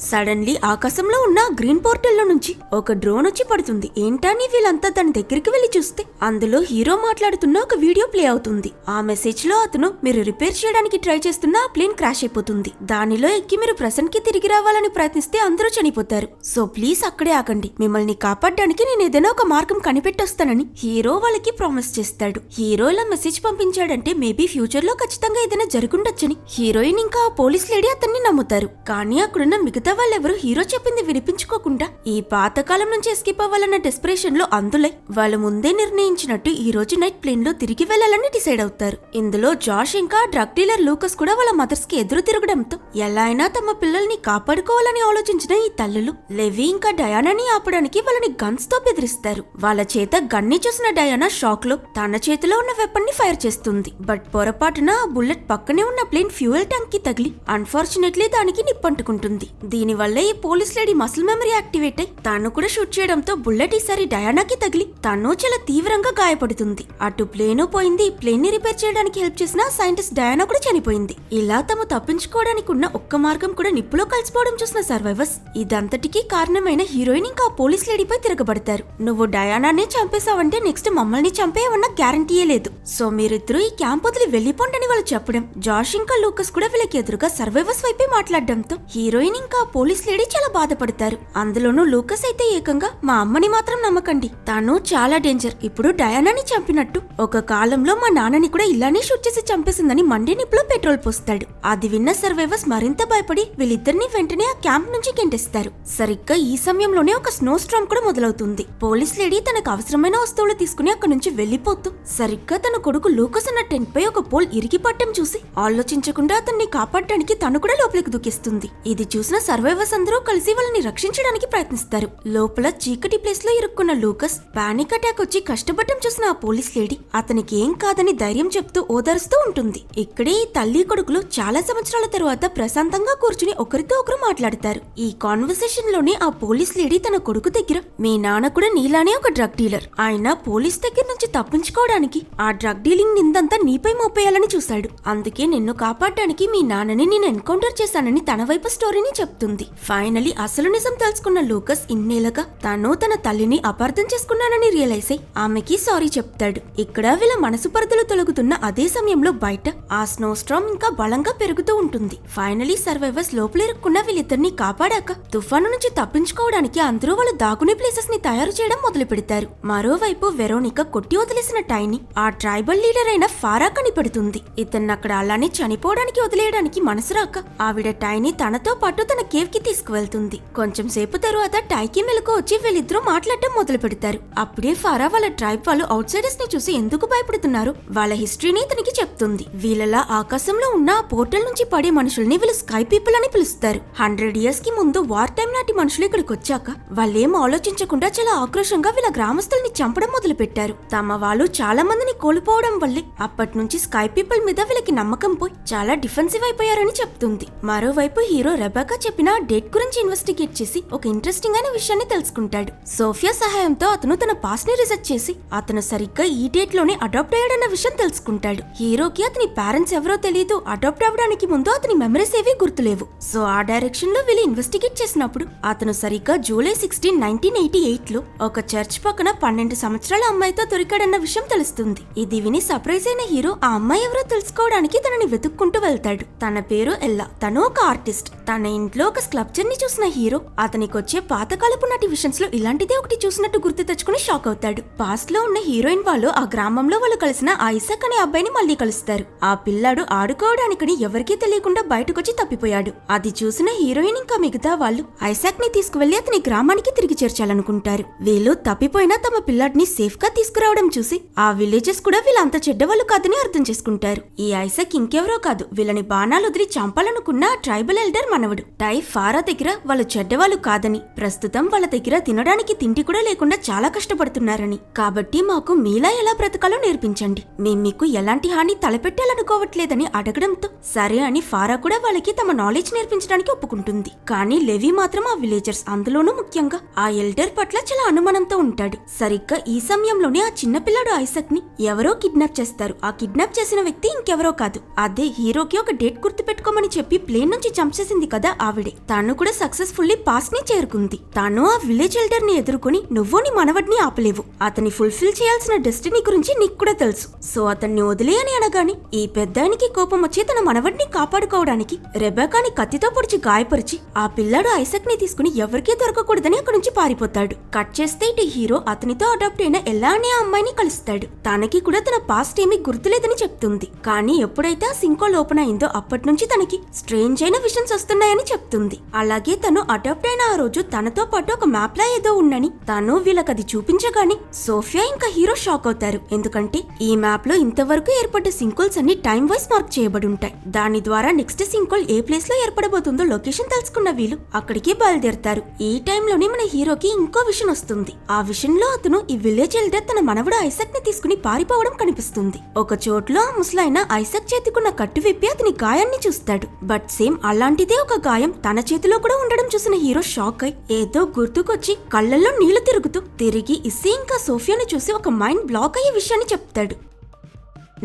S1: సడన్లీ ఆకాశంలో ఉన్న గ్రీన్ పోర్టల్ లో నుంచి ఒక డ్రోన్ వచ్చి పడుతుంది. ఏంటని వీళ్ళంతా దాని దగ్గరికి వెళ్లి చూస్తే అందులో హీరో మాట్లాడుతున్న ఒక వీడియో ప్లే అవుతుంది. ఆ మెసేజ్ లో అతను మీరు రిపేర్ చేయడానికి ట్రై చేస్తున్న ఆ ప్లేన్ క్రాష్ అయిపోతుంది, దానిలో ఎక్కి మీరు ప్రెసెంట్ కి తిరిగి రావాలని ప్రయత్నిస్తే అందరూ చనిపోతారు, సో ప్లీజ్ అక్కడే ఆగండి, మిమ్మల్ని కాపాడడానికి నేను ఏదైనా ఒక మార్గం కనిపెట్టొస్తానని హీరో వాళ్ళకి ప్రామిస్ చేస్తాడు. హీరో ఇలా మెసేజ్ పంపించాడంటే మేబీ ఫ్యూచర్ లో ఖచ్చితంగా ఏదైనా జరుగుండొచ్చని హీరోయిన్ ఇంకా ఆ పోలీస్ లేడీ అతన్ని నమ్ముతారు. కానీ అక్కడున్న మిగతా వాళ్ళెవరూ హీరో చెప్పింది వినిపించుకోకుండా ఈ పాతకాలం నుంచి ఎస్కేప్ అవ్వాలన్న డెస్పరేషన్ లో అందులై వాళ్ళు ముందే నిర్ణయించినట్టు ఈ రోజు నైట్ ప్లేన్ లో తిరిగి వెళ్లాలని డిసైడ్ అవుతారు. ఇందులో జాష్ ఇంకా డ్రగ్ డీలర్ లూకస్ కూడా వాళ్ళ మదర్స్ కి ఎదురు తిరగడంతో ఎలా అయినా తమ పిల్లల్ని కాపాడుకోవాలని ఆలోచించిన ఈ తల్లులు లెవి ఇంకా డయానాని ఆపడానికి వాళ్ళని గన్స్ తో బెదిరిస్తారు. వాళ్ళ చేత గన్ని చూసిన డయానా షాక్ లో తన చేతిలో ఉన్న వెపన్ ని ఫైర్ చేస్తుంది. బట్ పొరపాటున ఆ బుల్లెట్ పక్కనే ఉన్న ప్లేన్ ఫ్యూయల్ ట్యాంక్ కి తగిలి అన్ఫార్చునేట్లీ దానికి నిప్పంటుకుంటుంది. దీని వల్ల ఈ police lady muscle memory activate అయి తాను కూడా షూట్ చేయడంతో బుల్లెట్ ఈసారి డయానాకి తగిలి తను చాలా తీవ్రంగా గాయపడుతుంది. అటు ప్లేను పోయింది, ప్లేన్ ని రిపేర్ చేయడానికి హెల్ప్ చేసిన సైంటిస్ట్ డయానా కూడా చనిపోయింది. ఇలా తాము తప్పించుకోవడానికి ఉన్న ఒక్క మార్గం కూడా నిప్పులో కలిసిపోవడం చూసిన సర్వైవర్స్ ఇదంతటికీ కారణమైన హీరోయిన్ ఇంకా పోలీస్ లేడీపై తిరగబడతారు. నువ్వు డయానానే చంపేశావంటే నెక్స్ట్ మమ్మల్ని చంపేయమన్న గ్యారంటీయే లేదు, సో మీరిద్దరూ ఈ క్యాంప్ వదిలి వెళ్లిపోండని వాళ్ళు చెప్పడం జాష్ ఇంకా లూకస్ కూడా వీళ్ళకి ఎదురుగా సర్వైవర్స్ వైపే మాట్లాడడంతో హీరోయిన్ ఇంకా పోలీస్ లేడీ చాలా బాధపడతారు. అందులోనూ లూకస్ అయితే ఏకంగా మా అమ్మని మాత్రం నమ్మకండి, తను చాలా డేంజర్, ఇప్పుడు డయానాని చంపినట్టు ఒక కాలంలో మా నాన్నని కూడా ఇలానే షూట్ చేసి చంపేసిందని మండే నిప్పులో పెట్రోల్ పోస్తాడు. అది విన్న సర్వైవర్స్ మరింత భయపడి వీళ్ళిద్దరిని వెంటనే ఆ క్యాంప్ నుంచి గెంటేస్తారు. సరిగ్గా ఈ సమయంలోనే ఒక స్నో స్ట్రామ్ కూడా మొదలవుతుంది. పోలీస్ లేడీ తనకు అవసరమైన వస్తువులు తీసుకుని అక్కడి నుంచి వెళ్లిపోతూ సరిగ్గా తన కొడుకు లూకస్ ఉన్న టెంట్ పై ఒక పోల్ ఇరిగి పట్టం చూసి ఆలోచించకుండా అతన్ని కాపాడడానికి తను కూడా లోపలికి దూకిస్తుంది. ఇది చూసిన సర్వైవర్స్ అందరూ కలిసి వాళ్ళని రక్షించడానికి ప్రయత్నిస్తారు. లోపల చీకటి ప్లేస్ లో ఇరుక్కున్న లూకస్ పానిక్ అటాక్ వచ్చి కష్టపడటం చూసిన ఆ పోలీస్ లేడీ అతనికి ఏం కాదని ధైర్యం చెప్తూ ఓదారుస్తూ ఉంటుంది. ఇక్కడే ఈ తల్లి కొడుకులు చాలా సంవత్సరాల తరువాత ప్రశాంతంగా కూర్చుని ఒకరితో ఒకరు మాట్లాడతారు. ఈ కాన్వర్సేషన్ లోనే ఆ పోలీస్ లేడీ తన కొడుకు దగ్గర మీ నాన్న కూడా నీలానే ఒక డ్రగ్ డీలర్, ఆయన పోలీస్ దగ్గర నుంచి తప్పించుకోవడానికి ఆ డ్రగ్ డీలింగ్ నిందంతా నీపై మోపేయాలని చూశాడు, అందుకే నిన్ను కాపాడడానికి మీ నాన్నని నేను ఎన్కౌంటర్ చేశానని తన వైపు స్టోరీని చెప్తుంది. ఫైనలీ అసలు నిజం తెలుసుకున్న లూకస్ ఇన్నేళ్ళగా తాను తన తల్లిని అపార్థం చేసుకున్నానని రియలైజ్ అయి ఆమెకి సారీ చెప్తాడు. ఇక్కడ వీళ్ళ మనసు పరిధులు తొలగుతున్న అదే సమయంలో బయట ఆ స్నో స్ట్రామ్ ఇంకా బలంగా పెరుగుతూ ఉంటుంది. ఫైనలీ సర్వైవర్స్ లోపల ఇరుక్కున్న వీళ్ళిద్దరిని కాపాడాక తుఫాను నుంచి తప్పించుకోవడానికి అందరూ వాళ్ళు దాగునే ప్లేసెస్ ని తయారు చేయడం మొదలు పెడతారు. మరోవైపు వెరోనికా కొట్టి వదిలేసిన టైని ఆ ట్రైబల్ లీడర్ అయిన ఫారా కనిపెడుతుంది. ఇతన్ని అక్కడ అలానే చనిపోవడానికి వదిలేయడానికి మనసు రాక ఆవిడ టైని తనతో పాటు తన కేవ్ కి తీసుకువెళ్తుంది. కొంచెం సేపు తరువాత టైకి మెలకు వచ్చి వీళ్ళిద్దరూ మాట్లాడటం మొదలు పెడతారు. అప్పుడే ఫారా వాళ్ళ ట్రైబ్ వాళ్ళు అవుట్ సైడర్స్ ని చూసి ఎందుకు భయపడుతున్నారు వాళ్ళ హిస్టరీని తనకి చెప్తుంది. వీళ్ళలా ఆకాశంలో ఉన్న ఆ పోర్టల్ నుంచి పడే మనుషుల్ని వీళ్ళు స్కై పీపుల్ అని పిలుస్తారు. 100 years కి ముందు వార్ టైం నాటి మనుషులు ఇక్కడికి వచ్చాక వాళ్ళేం ఆలోచించకుండా చాలా ఆక్రోషంగా వీళ్ళ గ్రామస్తుల్ని చంపడం మొదలు పెట్టారు. తమ వాళ్ళు చాలా మందిని కోల్పోవడం వల్లే అప్పటి నుంచి స్కై పీపుల్ మీద వీళ్ళకి నమ్మకం పోయి చాలా డిఫెన్సివ్ అయిపోయారని చెప్తుంది. మరోవైపు హీరో రెబెకా చెప్పిన డేట్ గురించి ఇన్వెస్టిగేట్ చేసి ఒక ఇంట్రెస్టింగ్ అయిన విషయాన్ని తెలుసుకుంటాడు. సోఫియా సహాయంతో అతను తన పాస్ట్ ని రీసెర్చ్ చేసి అతను సరిగ్గా ఈ డేట్ లోనే అడాప్ట్ అయ్యాడన్న విషయం తెలుసుకుంటాడు. హీరోకి అతని పేరెంట్స్ ఎవరో తెలియదు, అడాప్ట్ అవ్వడానికి ముందు అతని మెమరీస్ ఏవి గుర్తులేవు. సో ఆ డైరెక్షన్ లో వీళ్ళు ఇన్వెస్టిగేట్ చేసినప్పుడు అతను సరిగ్గా జూలై 16, 1988 లో ఒక చర్చ్ పక్కన 12 సంవత్సరాల అమ్మాయితో దొరికాడన్న విషయం తెలుస్తుంది. ఇది విని సర్ప్రైజ్ అయిన హీరో ఆ అమ్మాయి ఎవరో తెలుసుకోవడానికి తనని వెతుక్కుంటూ వెళ్తాడు. తన పేరు ఎల్లా, తను ఒక ఆర్టిస్ట్. తన ఇంట్లో ఒక స్కల్ప్చర్ ని చూసిన హీరో అతనికి వచ్చే పాతకాలపు నాటి విషన్స్ లో ఇలాంటిదే ఒకటి చూసినట్టు గుర్తు తెచ్చుకుని షాక్ అవుతాడు. పాస్ట్ లో ఉన్న హీరోయిన్ వాళ్ళు ఆ గ్రామంలో వాళ్ళు కలిసిన ఐసాక్ అనే అబ్బాయిని మళ్ళీ కలుస్తారు. ఆ పిల్లాడు ఆడుకోవడానికని ఎవరికీ తెలియకుండా బయటకొచ్చి తప్పిపోయాడు. అది చూసిన హీరోయిన్ ఇంకా మిగతా వాళ్ళు ఐసాక్ ని తీసుకువెళ్లి అతని గ్రామానికి తిరిగి చేర్చాలనుకుంటారు. వీళ్ళు తప్పిపోయినా తమ పిల్లాడిని సేఫ్ గా తీసుకురావడం చూసి ఆ విలేజెస్ కూడా వీళ్ళంత చెడ్డవాళ్ళు కాదని అర్థం చేసుకుంటారు. ఈ ఐసాక్ ఇంకెవరో కాదు, వీళ్ళని బాణాలు వదిలి చంపాలనుకున్న ట్రైబల్ ఎల్డర్ మనవడు. టై ఫారా దగ్గర వాళ్ళు చెడ్డవాళ్ళు కాదని, ప్రస్తుతం వాళ్ళ దగ్గర తినడానికి తిండి కూడా లేకుండా చాలా కష్టపడుతున్నారని, కాబట్టి మాకు మీలా ఎలా బ్రతకాలో నేర్పించండి, మేం మీకు ఎలాంటి హాని తలపెట్టాలనుకోవట్లేదని అడగడంతో సరే అని ఫారా కూడా వాళ్ళకి తమ నాలెడ్జ్ నేర్పించడానికి ఒప్పుకుంటుంది. కానీ లెవి మాత్రం ఆ విలేజర్స్, అందులోనూ ముఖ్యంగా ఆ ఎల్డర్ పట్ల చాలా అనుమానంతో ఉంటాడు. సరిగ్గా ఈ సమయంలోనే ఆ చిన్నపిల్లాడు ఐసాక్ ని ఎవరో కిడ్నాప్ చేస్తారు. ఆ కిడ్నాప్ చేసిన వ్యక్తి ఇంకెవరో కాదు, అదే హీరోకి ఒక డేట్ గుర్తు పెట్టుకోమని చెప్పి ప్లేన్ నుంచి చంపేసింది కదా ఆవిడే. తను కూడా సక్సెస్ఫుల్లీ పాస్ ని చేరుకుంది. తాను ఆ విలేజ్ ఎల్డర్ ని ఎదుర్కొని నువ్వు నీ మనవడిని ఆపలేవు, అతని ఫుల్ఫిల్ చేయాల్సిన డెస్టినీ గురించి నీకు కూడా తెలుసు, సో అతన్ని వదిలే అని అనగాని ఈ పెద్దాయనికి కోపం వచ్చి తన మనవడిని కాపాడుకోవడానికి రెబెకాని కత్తితో పొడిచి గాయపరిచి ఆ పిల్లాడు ఐసాక్ ని తీసుకుని ఎవరికీ దొరకకూడదని అక్కడి నుంచి పారిపోతాడు. కట్ చేస్తే ఇటు హీరో అతనితో అడాప్ట్ అయిన ఎల్లా అనే అమ్మాయిని కలుస్తాడు. తనకి కూడా తన పాస్ట్ ఏమీ గుర్తులేదని చెప్తుంది. కానీ ఎప్పుడైతే ఆ సింకోల్ ఓపెన్ అయిందో అప్పటి నుంచి తనకి స్ట్రేంజ్ అయిన విషన్స్ వస్తున్నాయని చెప్తుంది. అలాగే తను అడాప్ట్ అయిన ఆ రోజు తనతో పాటు ఒక మ్యాప్ లా ఏదో ఉందని తను వీళ్ళకది చూపించగానే సోఫియా ఇంకా హీరో షాక్ అవుతారు. ఎందుకంటే ఈ మ్యాప్ లో ఇంతవరకు ఏర్పడ్డ సింకోల్స్ అన్ని టైం వైస్ మార్క్ చేయబడి ఉంటాయి. దాని ద్వారా నెక్స్ట్ సింకోల్ ఏ ప్లేస్ లో ఏర్పడబోతుందో లొకేషన్ తెలుసుకున్న వీళ్ళు అక్కడికి బయలుదేరతారు. ఈ టైంలోనే మన హీరోకి ఇంకో విషన్ వస్తుంది. ఆ విషన్ లో అతను ఈ విలేజ్ ఎల్డర్ తన మనవడు ఐసాక్ ని తీసుకుని పారిపోవడం కనిపిస్తుంది. ఒక చోట్లో ఆ ముసలాయన ఐసాక్ చేతికున్న కట్టు విప్పి అతని గాయాన్ని చూస్తాడు. బట్ సేమ్ అలాంటిదే ఒక గాయం తన చేతిలో కూడా ఉండడం చూసిన హీరో షాక్ అయి ఏదో గుర్తుకొచ్చి కళ్ళల్లో నీళ్లు తిరుగుతూ తిరిగి ఇస్సీ ఇంకా సోఫియాని చూసి ఒక మైండ్ బ్లాక్ అయ్యే విషయాన్ని చెప్తాడు.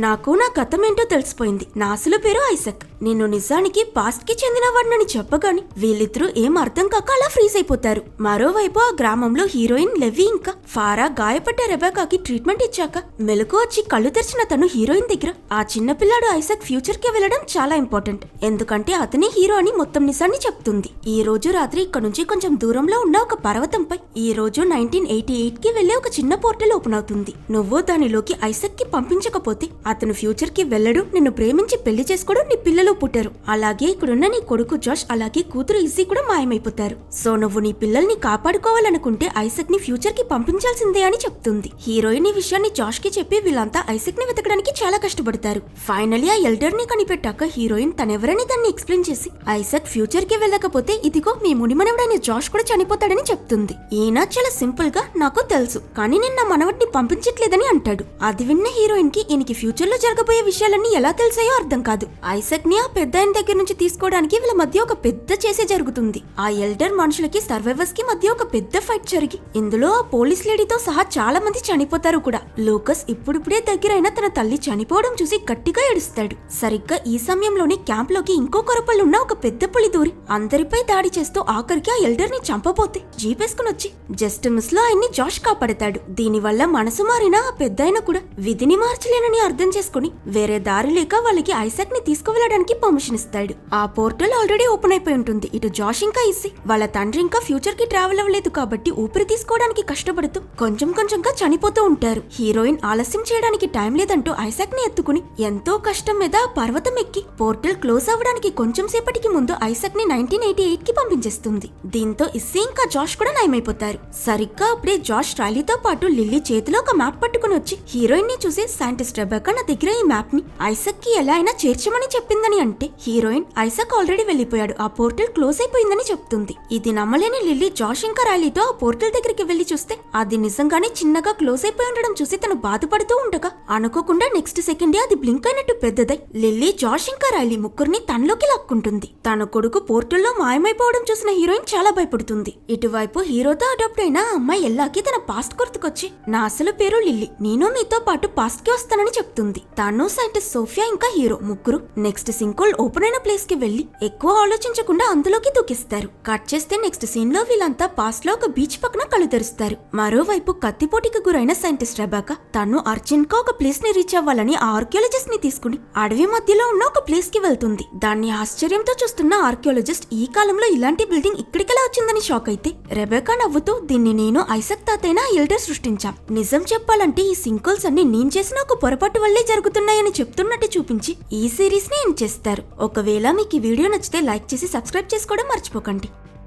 S1: నాకు నా గతం ఏంటో తెలిసిపోయింది, నా అసలు పేరు ఐసాక్, నేను నిజానికి పాస్ట్ కి చెందిన వాడినని చెప్పగాని వీళ్ళిద్దరూ ఏం అర్థం కాక అలా ఫ్రీజ్ అయిపోతారు. మరోవైపు ఆ గ్రామంలో హీరోయిన్ లెవి ఇంకా ఫారా గాయపడ్డ రెబేకాకి ట్రీట్మెంట్ ఇచ్చాక మెలకు వచ్చి కళ్ళు తెరిచిన తను హీరోయిన్ దగ్గర ఆ చిన్న పిల్లాడు ఐసాక్ ఫ్యూచర్ కి వెళ్లడం చాలా ఇంపార్టెంట్, ఎందుకంటే అతని హీరో అని మొత్తం నిజాన్ని చెప్తుంది. ఈ రోజు రాత్రి ఇక్కడ నుంచి కొంచెం దూరంలో ఉన్న ఒక పర్వతంపై ఈ రోజు 1988 కి వెళ్లే ఒక చిన్న పోర్టల్ ఓపెన్ అవుతుంది. నువ్వు దానిలోకి ఐసాక్ కి పంపించకపోతే అతను ఫ్యూచర్ కి వెళ్ళడు, నిన్ను ప్రేమించి పెళ్లి చేసుకోవడం, నీ పిల్లలు పుట్టారు. అలాగే ఇక్కడున్న నీ కొడుకు జాష్ అలాగే కూతురు ఇజ్జీ కూడా మాయమైపోతారు. సో నువ్వు నీ పిల్లల్ని కాపాడుకోవాలనుకుంటే ఐసాక్ ని ఫ్యూచర్ కి పంపించాల్సిందే అని చెప్తుంది. హీరోయిన్ ఈ విషయాన్ని జాష్ కి చెప్పి వీళ్ళంతా ఐసాక్ ని వెతకడానికి చాలా కష్టపడతారు. ఫైనలీ ఆ ఎల్డర్ ని కనిపెట్టాక హీరోయిన్ తనెవరని దాన్ని ఎక్స్ప్లెయిన్ చేసి ఐసాక్ ఫ్యూచర్ కి వెళ్ళకపోతే ఇదిగో మీ మునిమనవడైన జాష్ కూడా చనిపోతాడని చెప్తుంది. ఈయన చాలా సింపుల్ గా నాకు తెలుసు కానీ నేను నా మనవడిని పంపించట్లేదని అంటాడు. అది విన్న హీరోయిన్ కి ఈయనకి ఫ్యూచర్ లో జరగబోయే విషయాలన్నీ ఎలా తెలిసాయో అర్థం కాదు. ఐసాక్ ని ఆ పెద్ద ఆయన దగ్గర నుంచి తీసుకోవడానికి వీళ్ళ మధ్య ఒక పెద్ద చేసే జరుగుతుంది. ఆ ఎల్డర్ మనుషులకి సర్వైవర్స్ కి మధ్య ఒక పెద్ద ఫైట్ జరిగి ఇందులో ఆ పోలీస్ లేడీతో సహా చాలా మంది చనిపోతారు కూడా. లూకస్ ఇప్పుడిప్పుడే దగ్గరైన తన తల్లి చనిపోవడం చూసి గట్టిగా ఏడుస్తాడు. సరిగ్గా ఈ సమయంలోనే క్యాంప్ లోకి ఇంకో కొరపల్లున్న ఒక పెద్ద పులి దూరి అందరిపై దాడి చేస్తూ ఆఖరికి ఆ ఎల్డర్ ని చంపబోతే జీపేసుకుని వచ్చి జస్ట్ మిస్ లో ఆయన్ని జాష్ కాపాడతాడు. దీనివల్ల మనసు మారిన ఆ పెద్దాయన కూడా విధిని మార్చలేనని అర్థం చేసుకుని వేరే దారి లేక వాళ్ళకి ఐసాక్ ని తీసుకువెళ్ళడానికి పర్మిషన్ ఇస్తాడు. ఆ పోర్టల్ ఆల్రెడీ ఓపెన్ అయిపోయి ఉంటుంది. ఇటు జాష్ ఇంకా ఇస్సి వాళ్ళ తండ్రి ఇంకా ఫ్యూచర్ కి ట్రావెల్ అవ్వలేదు కాబట్టి ఊపిరి తీసుకోవడానికి కష్టపడుతూ కొంచెం కొంచెంగా చనిపోతూ ఉంటారు. హీరోయిన్ ఆలస్యం చేయడానికి టైం లేదంటూ ఐసాక్ ని ఎత్తుకుని ఎంతో కష్టం మీద ఆ పర్వతం ఎక్కి పోర్టల్ క్లోజ్ అవ్వడానికి కొంచెం సేపటికి ముందు ఐసాక్ ని 1988 కి పంపించేస్తుంది. దీంతో ఇస్సి ఇంకా జాష్ కూడా నయమైపోతారు. సరిగ్గా అప్పుడే జాష్ రైలీతో పాటు లిల్లీ చేతిలో ఒక మ్యాప్ పట్టుకుని వచ్చి హీరోయిన్ ని చూసి సైంటిస్ట్ రెబెకా నా దగ్గర ఈ మ్యాప్ ని ఐసాక్ కి ఎలా అయినా చేర్చమని చెప్పిందని అంటే హీరోయిన్ ఐసాక్ ఆల్రెడీ వెళ్లిపోయాడు, ఆ పోర్టల్ క్లోజ్ అయిపోయిందని చెప్తుంది. ఇది నమ్మలేని లిల్లీ జాష్ ఇంకా రైలీతో ఆ పోర్టల్ దగ్గరికి వెళ్లి చూస్తే అది నిజంగానే చిన్నగా క్లోజ్ అయిపోయి ఉండడం చూసి తను బాధపడుతూ ఉండగా అనుకోకుండా నెక్స్ట్ సెకండ్ అది బ్లింక్ అయినట్టు పెద్దదై లిల్లీ జాష్ ఇంకా రైలీ ముగ్గురిని తనలోకి లాక్కుంటుంది. తన కొడుకు పోర్టల్లో మాయమైపోవడం చూసిన హీరోయిన్ చాలా భయపడుతుంది. ఇటువైపు హీరోతో అడాప్ట్ అయిన అమ్మాయి ఎల్లాకి తన పాస్ట్ గుర్తుకొచ్చి నా అసలు పేరు లిల్లీ, నేను మీతో పాటు పాస్ట్ కి వస్తానని చెప్తుంది. తను సైంటిస్ట్ సోఫియా ఇంకా హీరో ముగ్గురు నెక్స్ట్ సింకోల్ ఓపెన్ అయిన ప్లేస్ కి వెళ్లి ఎక్కువ ఆలోచించకుండా అందులోకి దూకిస్తారు. కట్ చేస్తే నెక్స్ట్ సీన్ లో వీళ్ళంతా పాస్ట్ లో ఒక బీచ్ పక్కన కళ్ళు తెరుస్తారు. మరోవైపు కత్తిపోటీకి గురైన సైంటిస్ట్ రెబెకా తను అర్జెంట్ గా ఒక ప్లేస్ ని రీచ్ అవ్వాలని ఆర్కియాలజిస్ట్ ని తీసుకుని అడవి మధ్యలో ఉన్న ఒక ప్లేస్ కి వెళ్తుంది. దాన్ని ఆశ్చర్యంతో చూస్తున్న ఆర్కియాలజిస్ట్ ఈ కాలంలో ఇలాంటి బిల్డింగ్ ఇక్కడికెలా వచ్చిందని షాక్ అయితే రెబెకా నవ్వుతూ దీన్ని నేను ఐసాక్ తాతైన ఎల్డర్ సృష్టించాం, నిజం చెప్పాలంటే ఈ సింకోల్స్ అన్ని నేను చేసిన ఒక పొరపాటు వల్లే జరుగుతున్నాయని చెప్తున్నట్టు చూపించి ఈ సిరీస్ ని ఎండ్ చేస్తారు. ఒకవేళ మీకు ఈ వీడియో నచ్చితే లైక్ చేసి సబ్స్క్రైబ్ చేసుకోవడం మర్చిపోకండి.